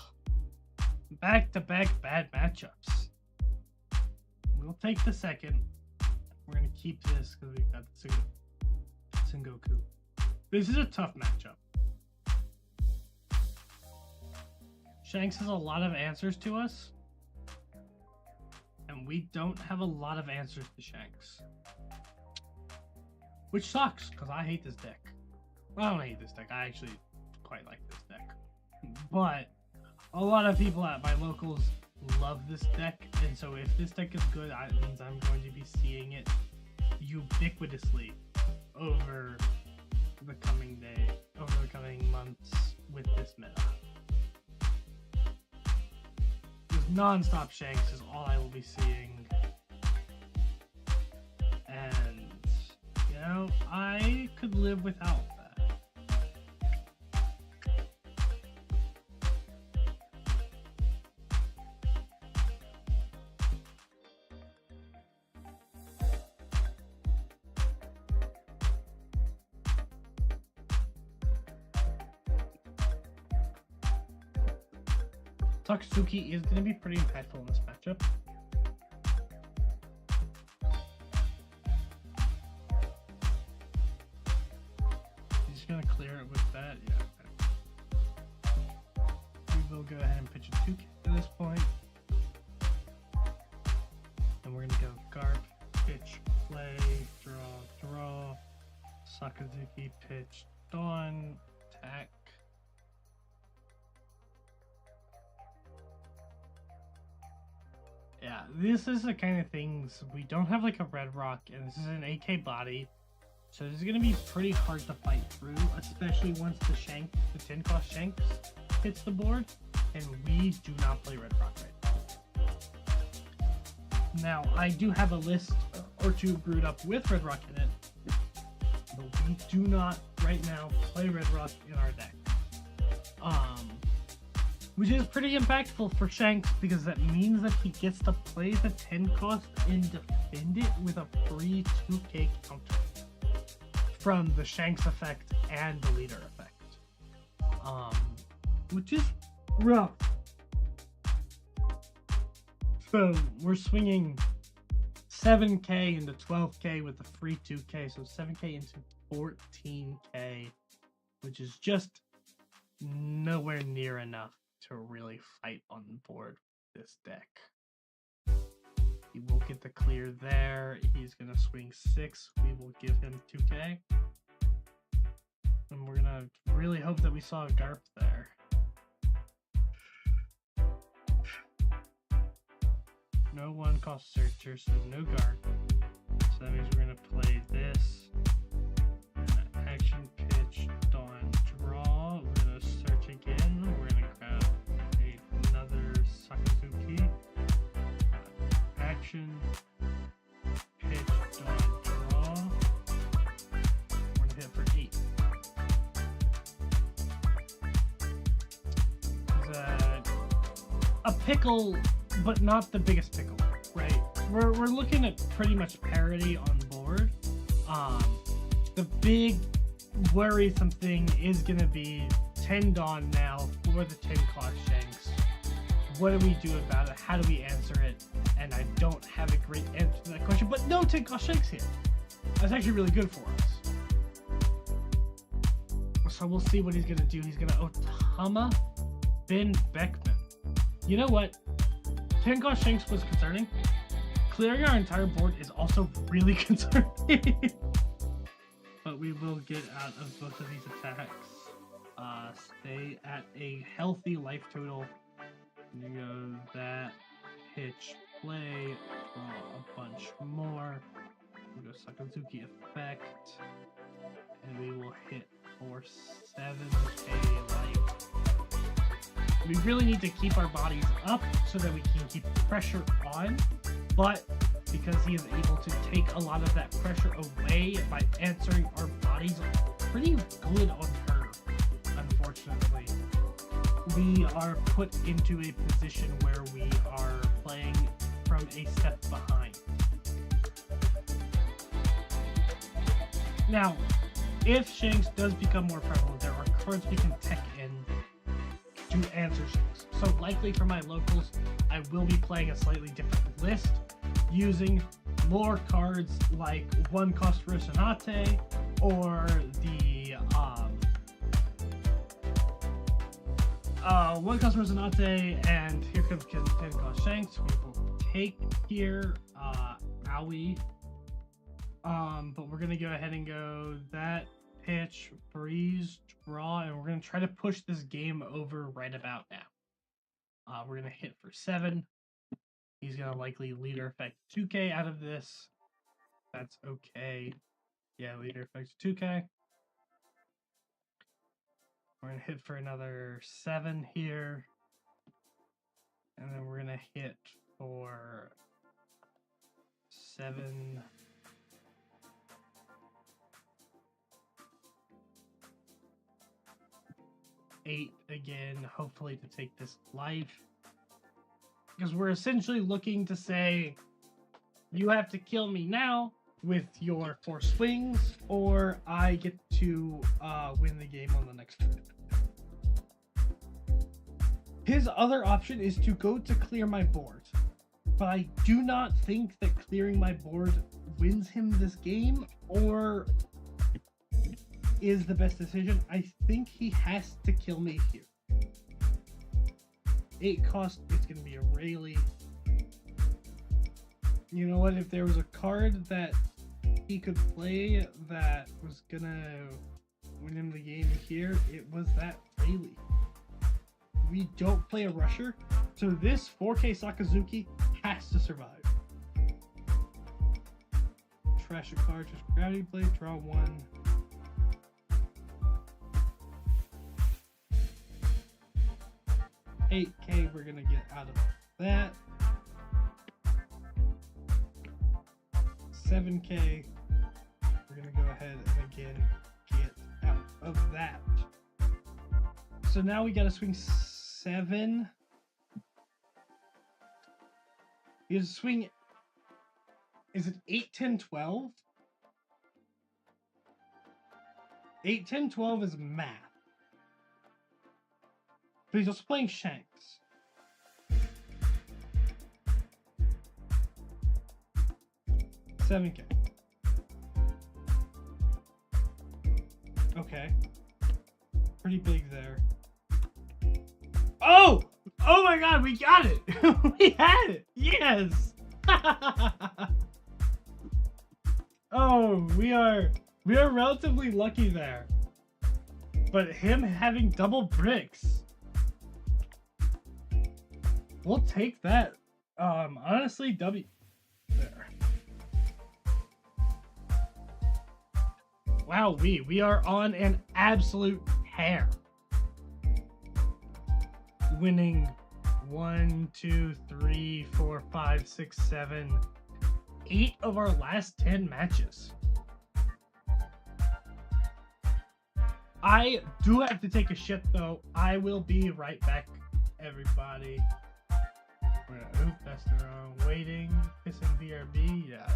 Back-to-back bad matchups. We'll take the second. We're gonna keep this because we've got Sengoku. This is a tough matchup. Shanks has a lot of answers to us. And we don't have a lot of answers to Shanks. Which sucks, because I hate this deck. Well, I don't hate this deck. I actually quite like this deck. But a lot of people at my locals love this deck, and so if this deck is good, it means I'm going to be seeing it ubiquitously over the coming months with this meta. Because non-stop Shanks is all I will be seeing. And, you know, I could live without that. Takatsuki is going to be pretty impactful in this matchup. He's just going to clear it with that. Yeah. We will go ahead and pitch a 2K at this point. And we're going to go Garp, pitch, play, draw. Sakazuki, pitch, Dawn, attack. Yeah, this is the kind of things, we don't have like a red rock, and this is an AK body, so this is going to be pretty hard to fight through, especially once the 10 cost Shanks hits the board, and we do not play red rock right now. Now, I do have a list or two brewed up with red rock in it, but we do not right now play red rock in our deck. Which is pretty impactful for Shanks because that means that he gets to play the 10 cost and defend it with a free 2k counter from the Shanks effect and the leader effect. Which is rough. So we're swinging 7k into 12k with the free 2k, so 7k into 14k, which is just nowhere near enough to really fight on board with this deck. He will get the clear there. He's gonna swing 6. We will give him 2k. And we're gonna really hope that we saw a Garp there. No 1 cost searcher, so no Garp. So that means we're gonna play this. Action, pitch, Dawn, draw. We're gonna search again. We're gonna grab another Sakazuki. Action, pitch, Dawn, draw. We're gonna hit for 8. A pickle, but not the biggest pickle, right? We're looking at pretty much parity on board. The big worrisome thing is going to be 10 Dawn now for the 10 cost Shanks. What do we do about it? How do we answer it? And I don't have a great answer to that question, but no 10 cost Shanks here. That's actually really good for us. So we'll see what he's going to do. He's going to Otama Ben Beckman. You know what? 10 cost Shanks was concerning. Clearing our entire board is also really concerning. But we will get out of both of these attacks. Stay at a healthy life total. You go that, pitch, play, draw a bunch more. We go Sakazuki effect. And we will hit for 7k life. We really need to keep our bodies up so that we can keep pressure on, but because he is able to take a lot of that pressure away by answering our bodies pretty good on her, unfortunately, we are put into a position where we are playing from a step behind. Now, if Shanks does become more prevalent, there are cards we can tech in to answer Shanks. So likely for my locals, I will be playing a slightly different list, using more cards like One Cost Rosinante or the One Cost Rosinante, and here comes 10 cost Shanks. We will take here Owie. But we're gonna go ahead and go that, pitch, freeze, draw, and we're gonna try to push this game over right about now. We're gonna hit for 7. He's gonna likely leader effect 2k out of this. That's okay. Yeah, leader effect 2k. We're gonna hit for another 7 here. And then we're gonna hit for 7. Eight again, hopefully to take this life. Because we're essentially looking to say, you have to kill me now with your 4 swings, or I get to win the game on the next turn. His other option is to go to clear my board, but I do not think that clearing my board wins him this game, or is the best decision. I think he has to kill me here. 8 cost, it's going to be a Rayleigh. You know what? If there was a card that he could play that was going to win him the game here, it was that Rayleigh. We don't play a rusher, so this 4K Sakazuki has to survive. Trash a card, just gravity blade, draw 1. $8K we're gonna get out of that. 7K we're gonna go ahead and again get out of that. So now we gotta swing 7. He has to swing. Is it 8, 10, 12? 8, 10, 12 is math. But he's also playing Shanks. $7K. Okay. Pretty big there. Oh! Oh my god, we got it! We had it! Yes! Oh, we are relatively lucky there. But him having double bricks, we'll take that. Honestly, W there. Wow, we are on an absolute tear. Winning 1, 2, 3, 4, 5, 6, 7, 8 of our last 10 matches. I do have to take a shit though. I will be right back, everybody. Oop, that's the wrong. Waiting, kissing BRB, yeah.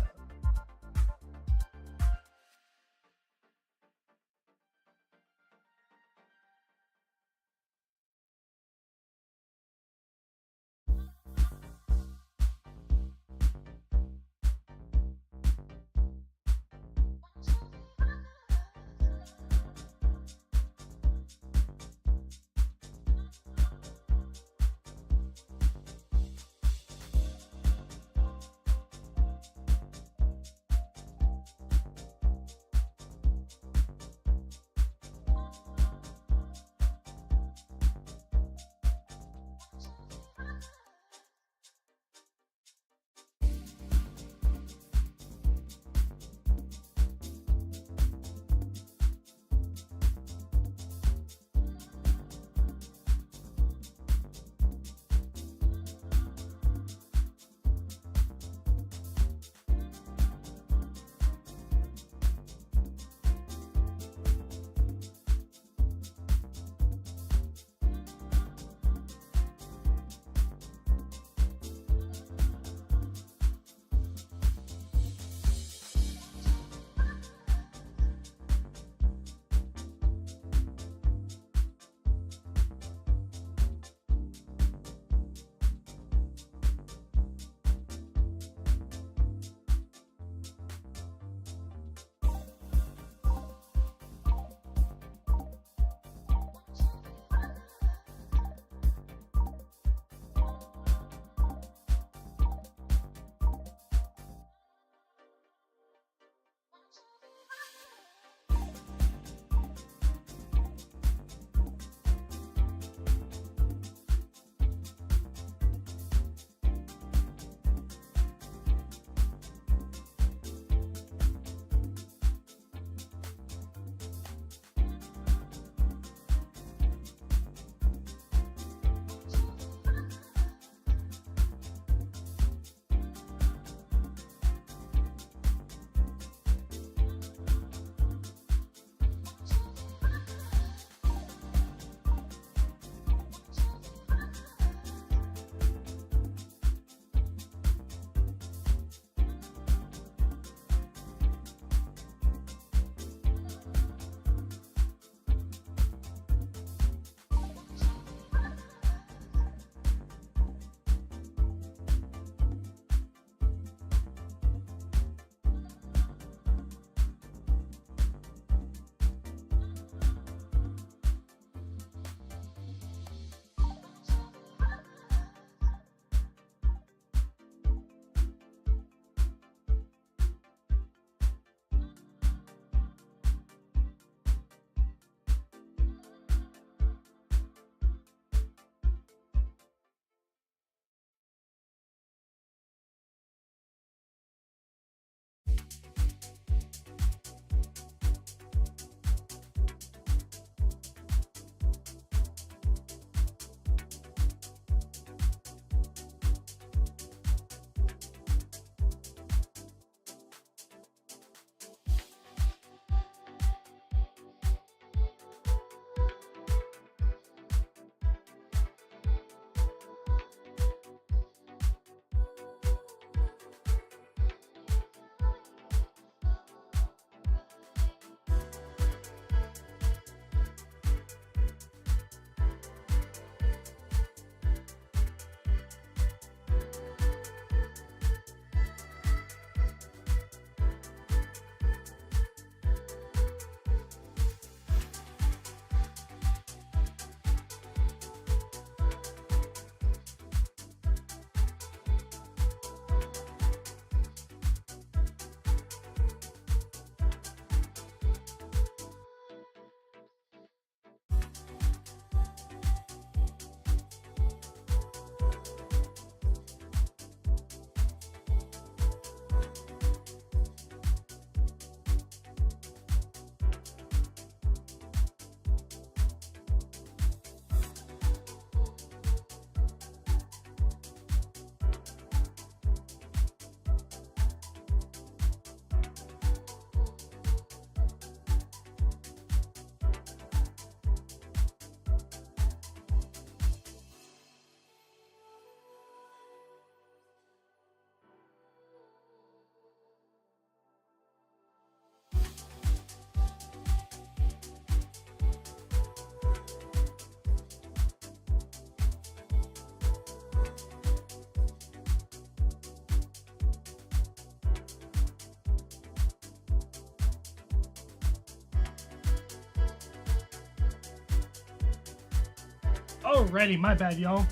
Alrighty, my bad, y'all.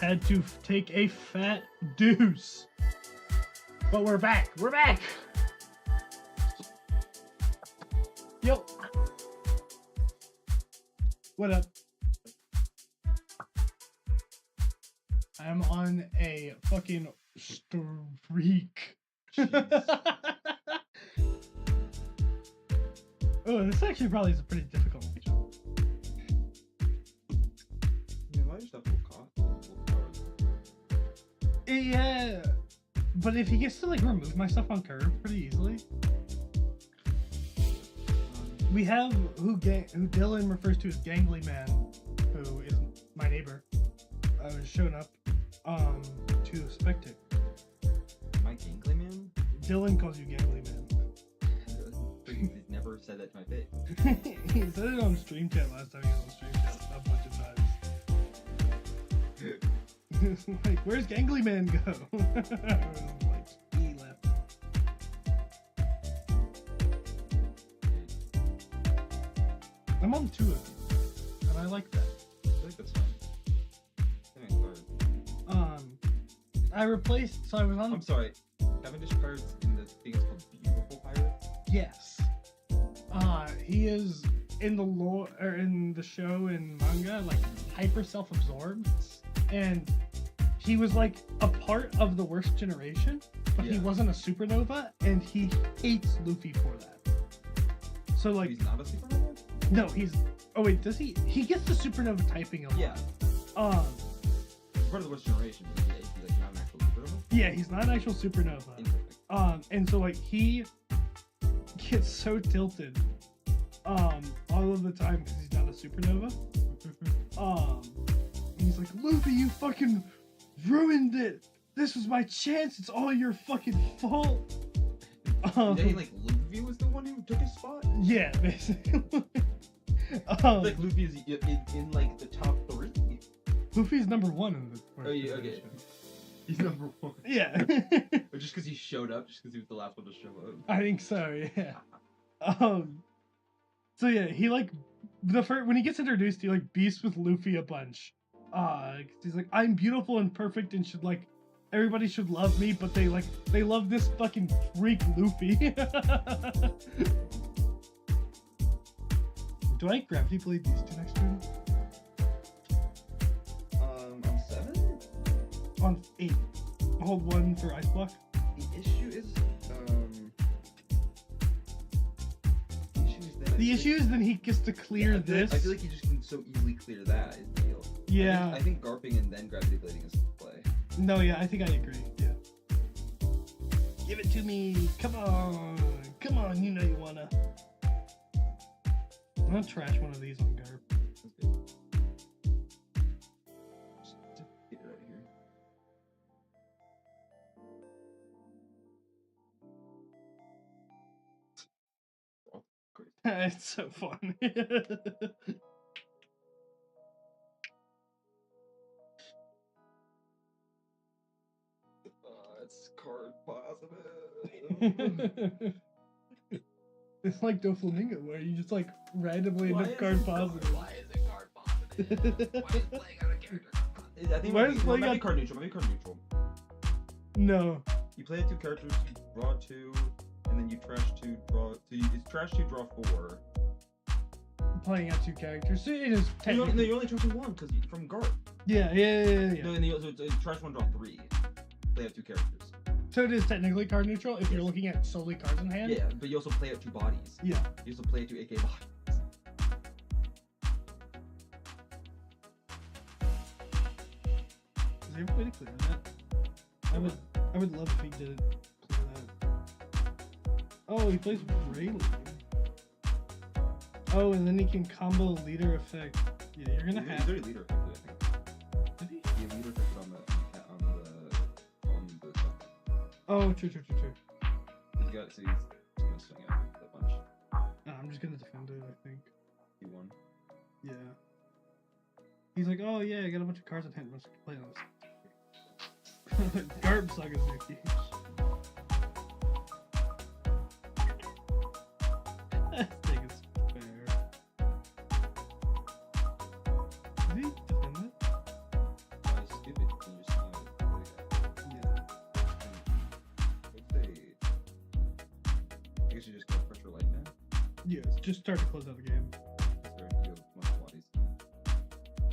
Had to take a fat deuce. But we're back. We're back. Yo. What up? I'm on a fucking streak. Oh, this actually probably is a pretty difficult matchup. Why is that full power? Yeah, but if he gets to like remove my stuff on curve pretty easily, we have who Dylan refers to as Gangly Man, who is my neighbor. I was shown up to spectate. Am I Gangly Man? Dylan calls you Gangly Man. He's never said that to my face. He said it on stream chat last time he was on stream chat a bunch of times. Like, where's Gangly Man go? Like, he left. I'm on 2 of you, and I like that. I feel like that's fine. I replaced, so I was on. I'm sorry. Cavendish cards in the thing is called Beautiful Pirate? Yes. He is in the lore or in the show and manga like hyper self-absorbed, and he was like a part of the worst generation, but he wasn't a supernova, and he hates Luffy for that. So like, he's not a supernova? no, he's. Oh wait, does he? He gets the supernova typing a lot. Yeah. He's part of the worst generation. But he's like not an actual supernova. Yeah, he's not an actual supernova. Interesting. And so like he gets so tilted all of the time because he's not a supernova. He's like, Luffy, you fucking ruined it. This was my chance. It's all your fucking fault. Like Luffy was the one who took his spot? Yeah, basically. Like Luffy is in like the top 3. Luffy's number 1 in the. Oh yeah, okay. He's number 1. Yeah. Or just because he showed up, just because he was the last one to show up. I think so. Yeah. So yeah, he like when he gets introduced, he like beasts with Luffy a bunch. 'Cause he's like, I'm beautiful and perfect and should like everybody should love me, but they love this fucking freak Luffy. Do I gravity blade these 2 next turn? On 7? On 8. Hold 1 for ice block. The issue is The issue is then he gets to clear this. I feel like he just can so easily clear that is the deal. Yeah. I think garping and then gravity blading is the play. No, yeah, I think I agree. Yeah. Give it to me. Come on. Come on, you know you wanna. I'm gonna trash one of these on Garp. Just get it out of here. Oh, great. It's so fun. It's card positive. It's like Doflamingo, where you just like randomly end up card positive. Why is it card positive? Why is playing out a character card positive? I think Why is it playing might be out- card neutral. Maybe card neutral. No. You play 2 characters, you draw 2, and then you trash 2, draw. So it's trash 2, draw 4. Playing out 2 characters. So it is No, technically. you're only trashing 1 because from Garp. Yeah. No, and so it's trash 1, draw 3. Play out 2 characters. So it is technically card neutral if you're looking at solely cards in hand. Yeah, but you also play out 2 bodies. Yeah. You also play out 2 AK bodies. Is there a way to clear that? I would love if he did clear that. Oh, he plays Rayleigh. Oh, and then he can combo leader effect. Yeah, you're gonna have. He's already leader effected, I think. Did he? Yeah, leader effected on the top. Oh, true. He's got, so he's gonna swing out a bunch. No, I'm just gonna defend it, I think. He won. Yeah. He's like, oh yeah, I got a bunch of cards in hand. Let's play on this. Garb Saga's huge. I think it's fair. Yes, just start to close out the game. Sorry, you have multiple bodies.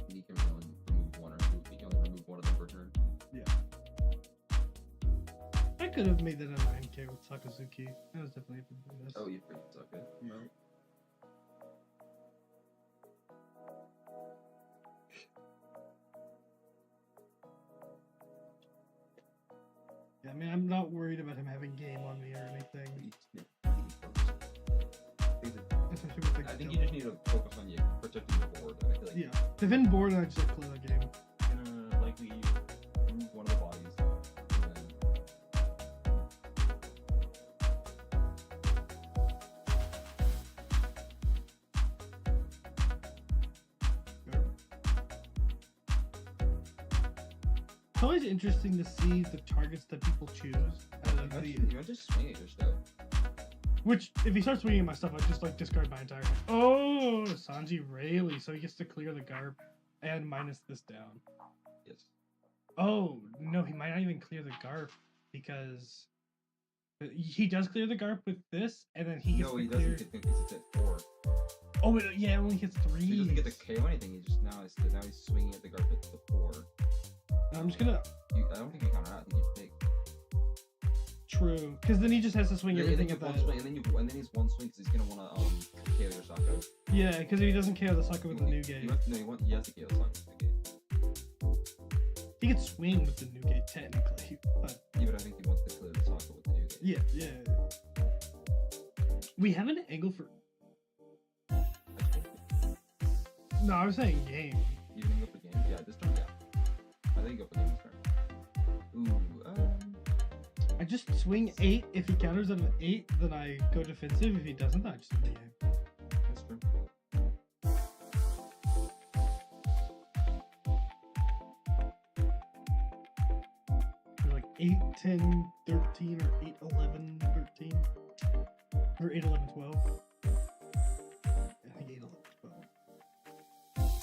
And you can only remove one or two. You can only remove one of them per turn. I could have made that a 9k with Sakazuki. That was definitely a good best. Oh, you freaking suck it. No. Yeah, I mean, I'm not worried about him having game on me or anything. Especially with the I think you just need to focus on protecting your board. And I feel like yeah, defend board and I just like clear the game. you're gonna likely remove one of the bodies. And then It's always interesting to see the targets that people choose. you just swing at your stuff. Which, if he starts swinging at my stuff, I just like discard my entire. Oh, Sanji Rayleigh, so he gets to clear the Garp and minus this down. Yes. Oh no, he might not even clear the Garp because he does clear the Garp with this, and then he gets No, to he clear. doesn't get it's at 4. Oh wait, yeah, it only hits 3. So he doesn't get to KO anything. He just now he's swinging at the guard at the 4. I'm just gonna. I don't think you counter out. I think you take. True, because then he just has to swing Yeah, everything you at have that. one swing, and then he's one swing because he's gonna wanna KO your Sokka. Yeah, because if he doesn't KO the Sokka with the new gate, He has to KO the Sokka with the gate. he could swing with the new gate technically. But Yeah, but I think he wants to clear the Sokka with the new gate. yeah. We have an angle for. No, I was saying game. You didn't go for game? Yeah, this turn, yeah. I think you go for game this turn. Ooh, I just swing 8. If he counters at an 8, then I go defensive. If he doesn't, then I just win the game. that's true. They're like 8, 10, 13, or 8, 11, 13. Or 8, 11, 12. I think 8, 11, 12.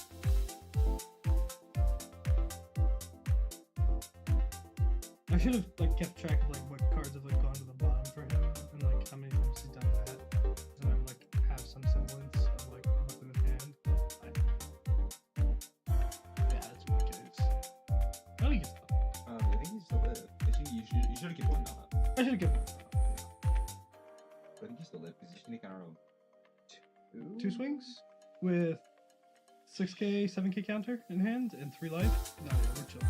I should have like kept track of like what cards have like gone to the bottom for him and like how many times he's done that. So I would like have some semblance of like what's in his hand. Yeah, that's my case. Oh, he gets the. I think he's still live. You should have kept one now. I should have given him I think he's still live because he's sneak on our own. 2 swings with 6k, 7k counter in hand and 3 life. No, yeah, we're chill.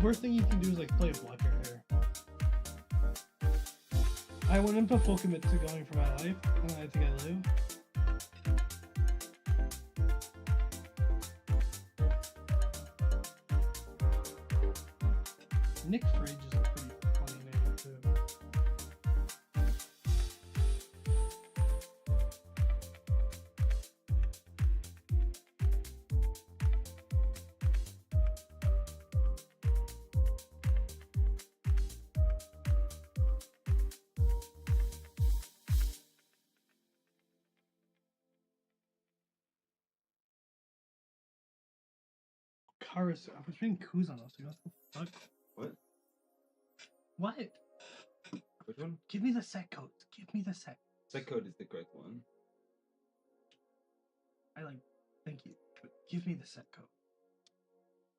Worst thing you can do is like play a blocker here. I want him to full commit to going for my life, and I think I live. Nick Frage is a pretty funny name too. Karis, I was reading KUZAN last week. What the fuck? What? What? Which one? Give me the set code. Give me the set. Set code is the correct one. I like. Thank you. But give me the set code.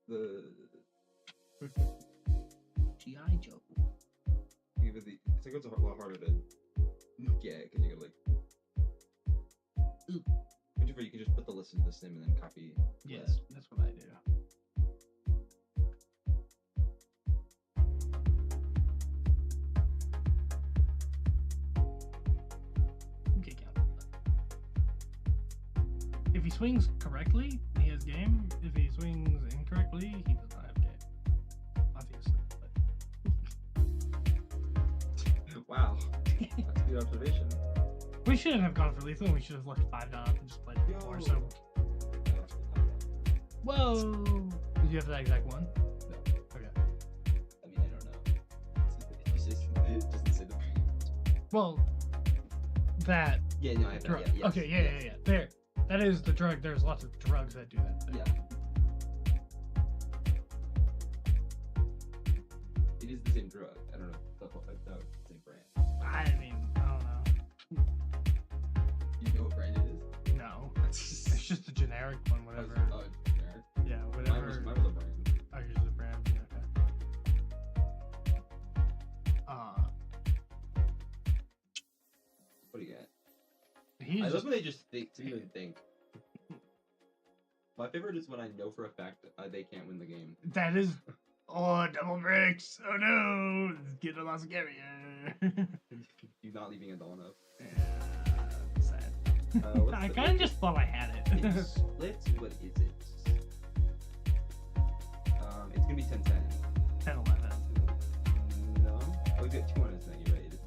The G.I. Joe. even the set code's a lot harder to get because you gotta like. Ooh. Which you can just put the list into the sim and then copy. Yes, that's what I do. Okay, count. If he swings correctly, he has game. If he swings incorrectly, he does not have game. Obviously. But... Wow, that's a good observation. We shouldn't have gone for lethal. We should have left 5 down and just played 4. So. Whoa! Did you have that exact one? No. Okay. I mean, I don't know. It doesn't say the. Well, that Yeah, no, I have drug. that. Yeah, okay, yeah. There. That is the drug. There's lots of drugs that do that. Yeah. the same drug. I don't know. That was the same brand. I mean, I don't know. You know what brand it is? No, it's just a generic one. Whatever. Oh, generic. Yeah, whatever. Mine was a brand. Oh, yours is a brand. Yeah, okay. What do you got? He's I love just, when they just think. My favorite is when I know for a fact that they can't win the game. that is. Oh, double bricks! Oh no, get a lost carrier. You're not leaving a doll up. Yeah, sad. What's I the kind of just thought I had it. It's split. What is it? It's gonna be 10-10. 10-11. No. Oh, we got 2 on this thing. You're right. It is 2-1.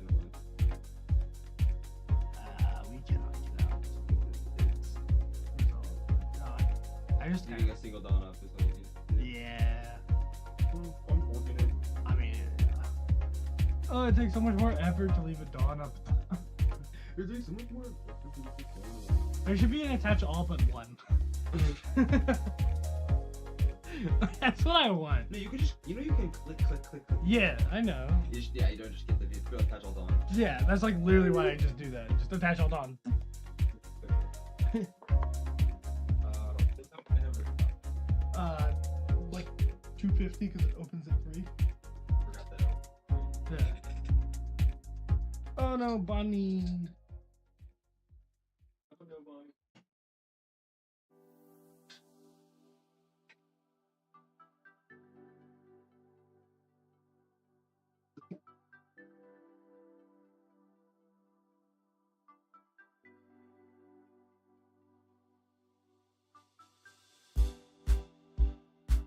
We cannot get out. I just Leaving a single doll up is all you can. yeah. Unfortunate. I mean, oh, it takes so much more effort to leave a dawn up. It takes so much more. There should be an attach all but one. That's what I want. No, you can just. You know, you can click. Yeah, I know. Yeah, you don't just get the attach all doll. Yeah, that's like literally why I just do that. Just attach all dawn. Like 250 because it opens at 3. Yeah. Oh no, Bonnie.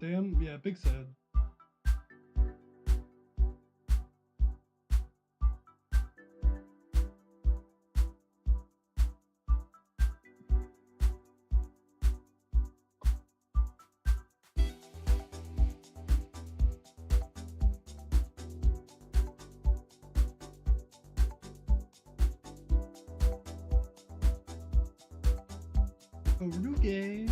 Damn, yeah, big sad. Overduke.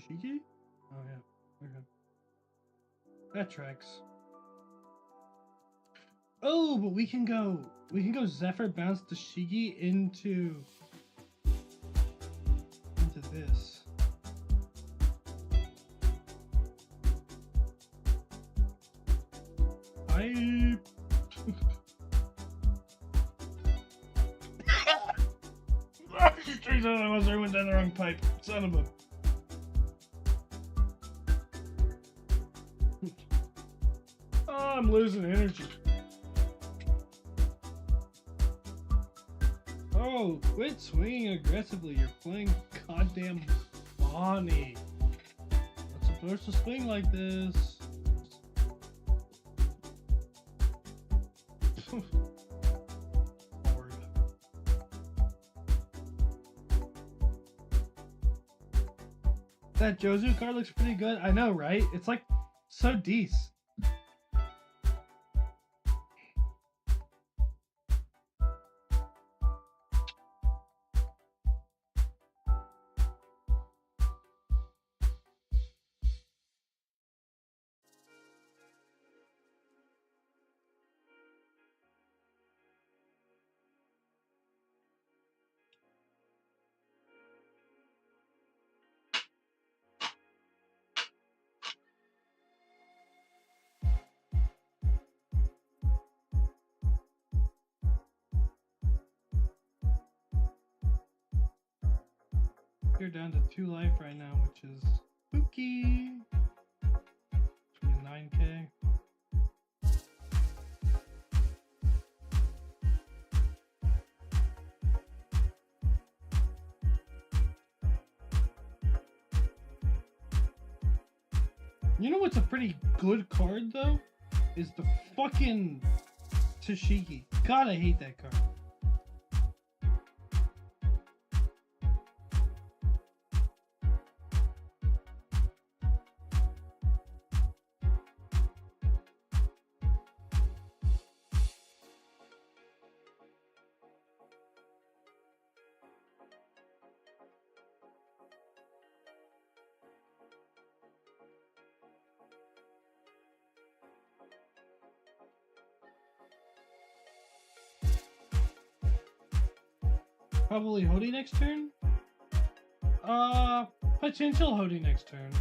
Shiki? Oh yeah. Okay. That tracks. Oh, but we can go Zephyr bounce the Shigi into this. I Jesus, I was went down the wrong pipe. Son of a oh, I'm losing energy. Oh, quit swinging aggressively. You're playing goddamn Bonnie. Not supposed to swing like this. Lord. That Jozu card looks pretty good. I know, right? It's like so decent. You're down to 2 life right now, which is spooky. 29k. You know what's a pretty good card though? Is the fucking Tashiki. God, I hate that card. Probably Hody next turn? Potential Hody next turn.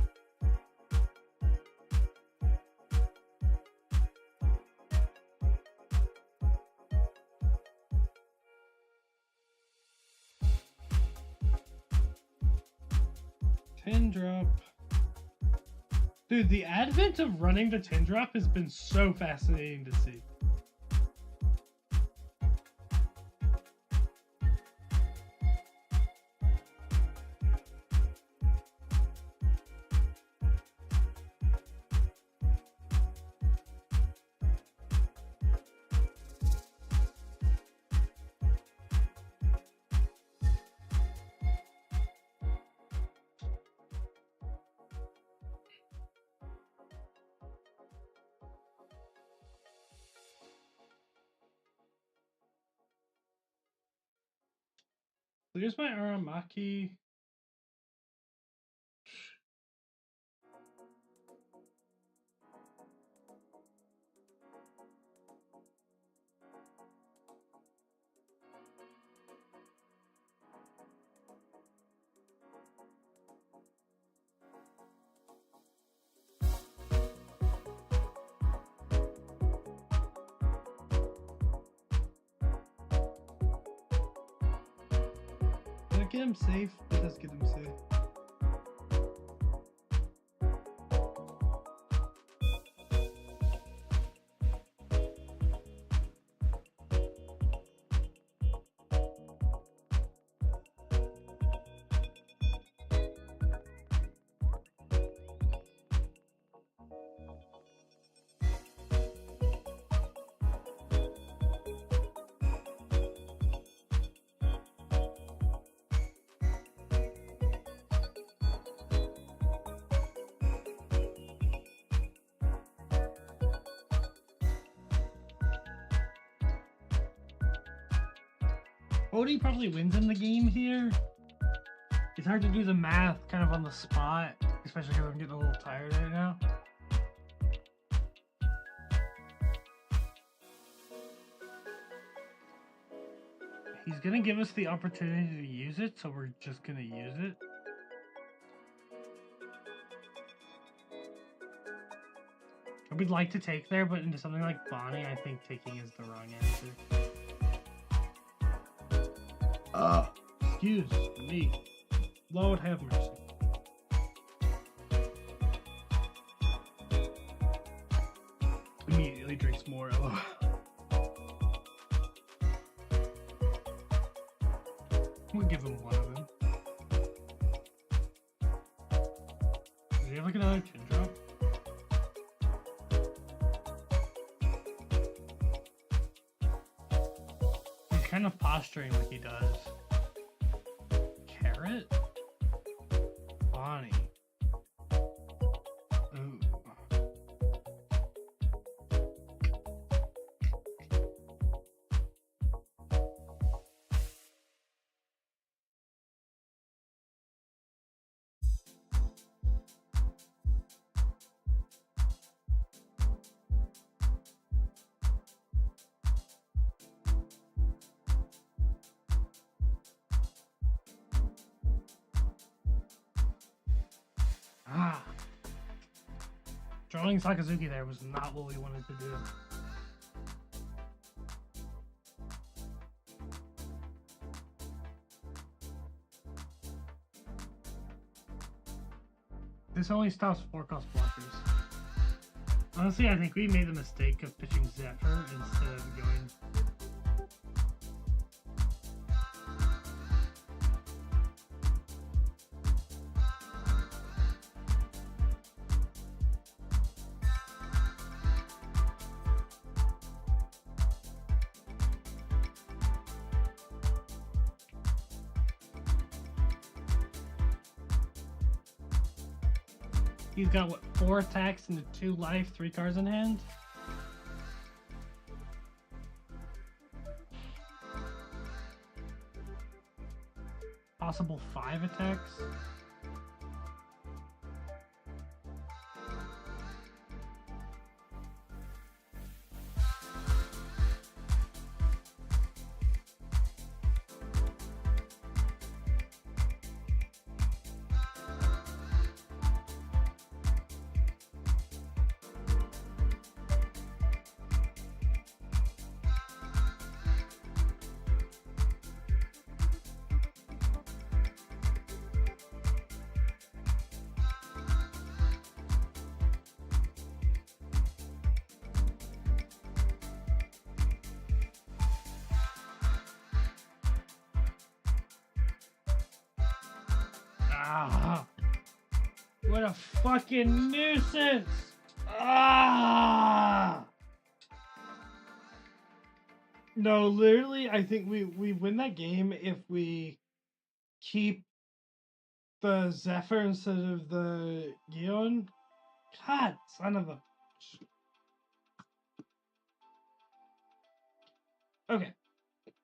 Ten drop. Dude, the advent of running the 10 drop has been so fascinating to see. Here's my Aramaki. Did I get him safe? It does get him safe. Hody probably wins in the game here. It's hard to do the math kind of on the spot, especially because I'm getting a little tired right now. He's gonna give us the opportunity to use it, so we're just gonna use it. I would like to take there, but into something like Bonnie, I think taking is the wrong answer. Excuse me. Lord have mercy. Immediately drinks more. LOL. We'll give him one of them. Does he have like another chin drop? He's kind of posturing like he does. Carrot? Bonnie. Ooh. Drawing Sakazuki there was not what we wanted to do. This only stops 4-cost blockers. Honestly, I think we made the mistake of pitching Zephyr instead of going... He's got what, 4 attacks into 2 life, 3 cards in hand. Possible 5 attacks. Ah, what a fucking nuisance! Ah! No, literally, I think we win that game if we keep the Zephyr instead of the Gion. God, son of a... Okay.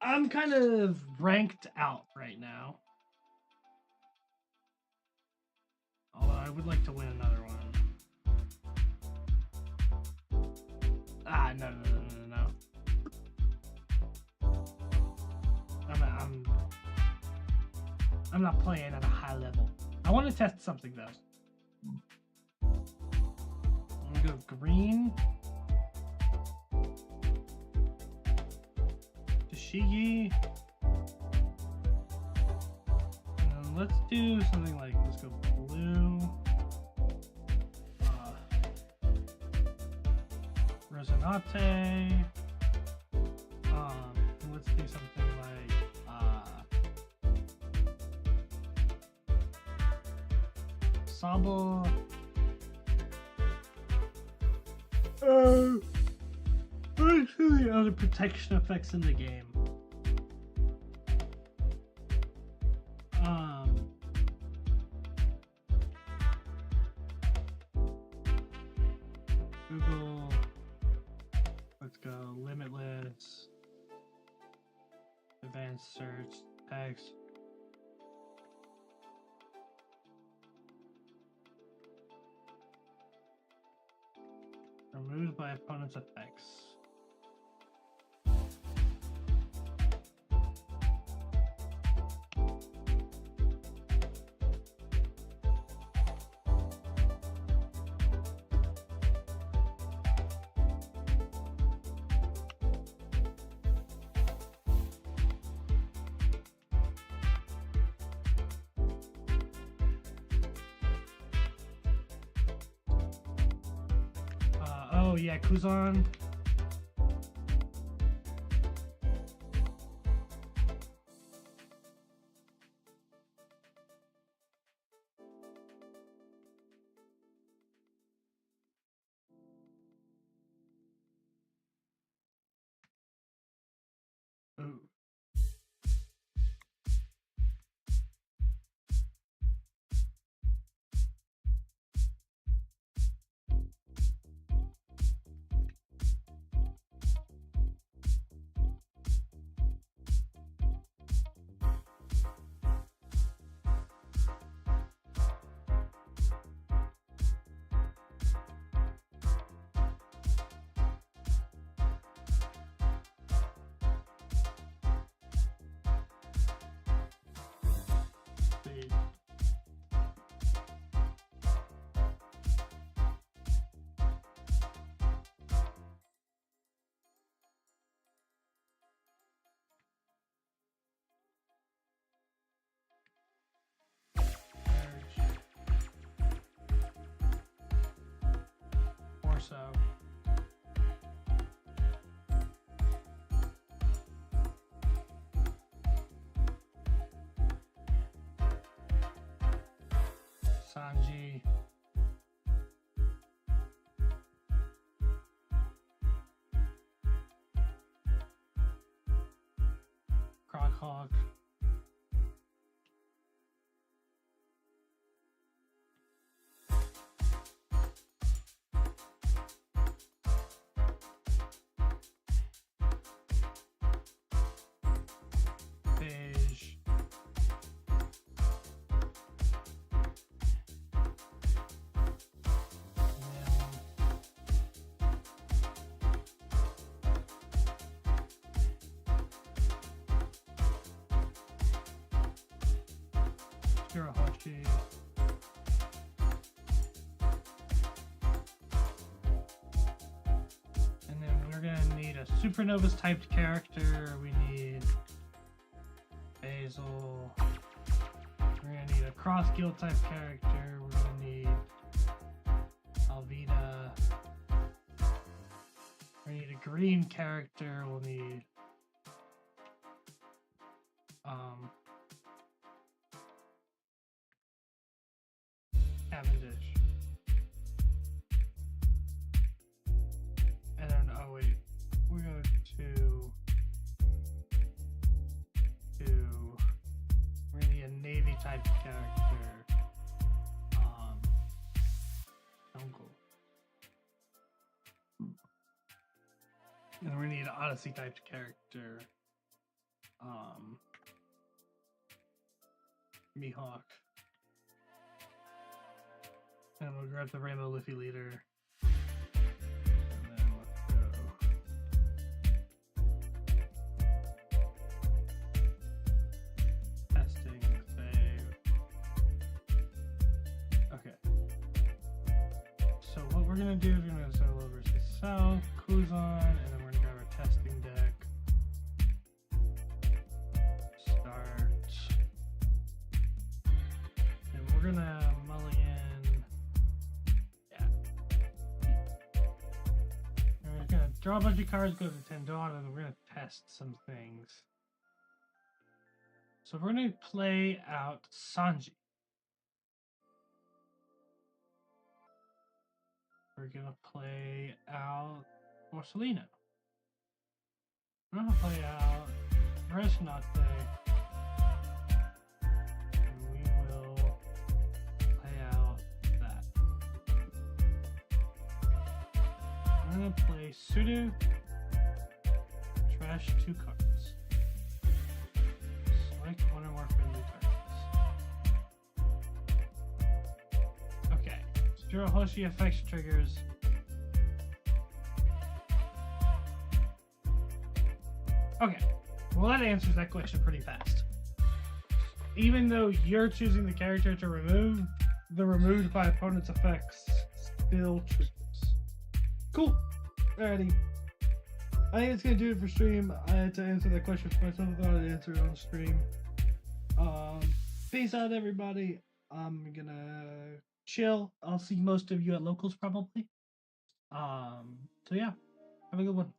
I'm kind of ranked out right now. Although I would like to win another one. Ah, no. I'm not playing at a high level. I want to test something though. I'm gonna go green. Tashigi. And then let's do something like, let's go blue. Resonate. Let's do something like Sabo. Let's do the other protection effects in the game. Google. Let's go limitless. Advanced search. Text. Removed by opponent's effects. Oh yeah, KUZAN. Ooh. So Sanji. Crockhawk. Shirahoshi. And then we're gonna need a Supernovas typed character. We need Basil. We're gonna need a Cross Guild type character. We're gonna need Alvida. We need a green character. We'll need Cavendish. And then we're going to we're gonna need a navy type character. Uncle. And we're gonna need an Odyssey typed character. Mihawk. And we'll grab the Rainbow Luffy leader. And then let's go. Testing, save. Okay. So what we're gonna do is we're gonna go over to South, KUZAN, and then we're gonna grab our testing deck. Start. And we're gonna mulligan. Yeah. And we're gonna draw a bunch of cards, go to Tendon, and we're gonna test some things. So we're gonna play out Sanji. We're gonna play out Borsellino. We're gonna play out Resnate. And we will play out that. We're gonna play Sudo. Trash 2 cards. Select one or more friendly targets. Okay. Shirahoshi effects triggers. Okay, well that answers that question pretty fast. Even though you're choosing the character to remove, the removed by opponent's effects still triggers. Cool. Alrighty. I think it's gonna do it for stream. I had to answer that question for myself. I thought I'd answer it on stream. Peace out, everybody. I'm gonna chill. I'll see most of you at locals probably. So yeah, have a good one.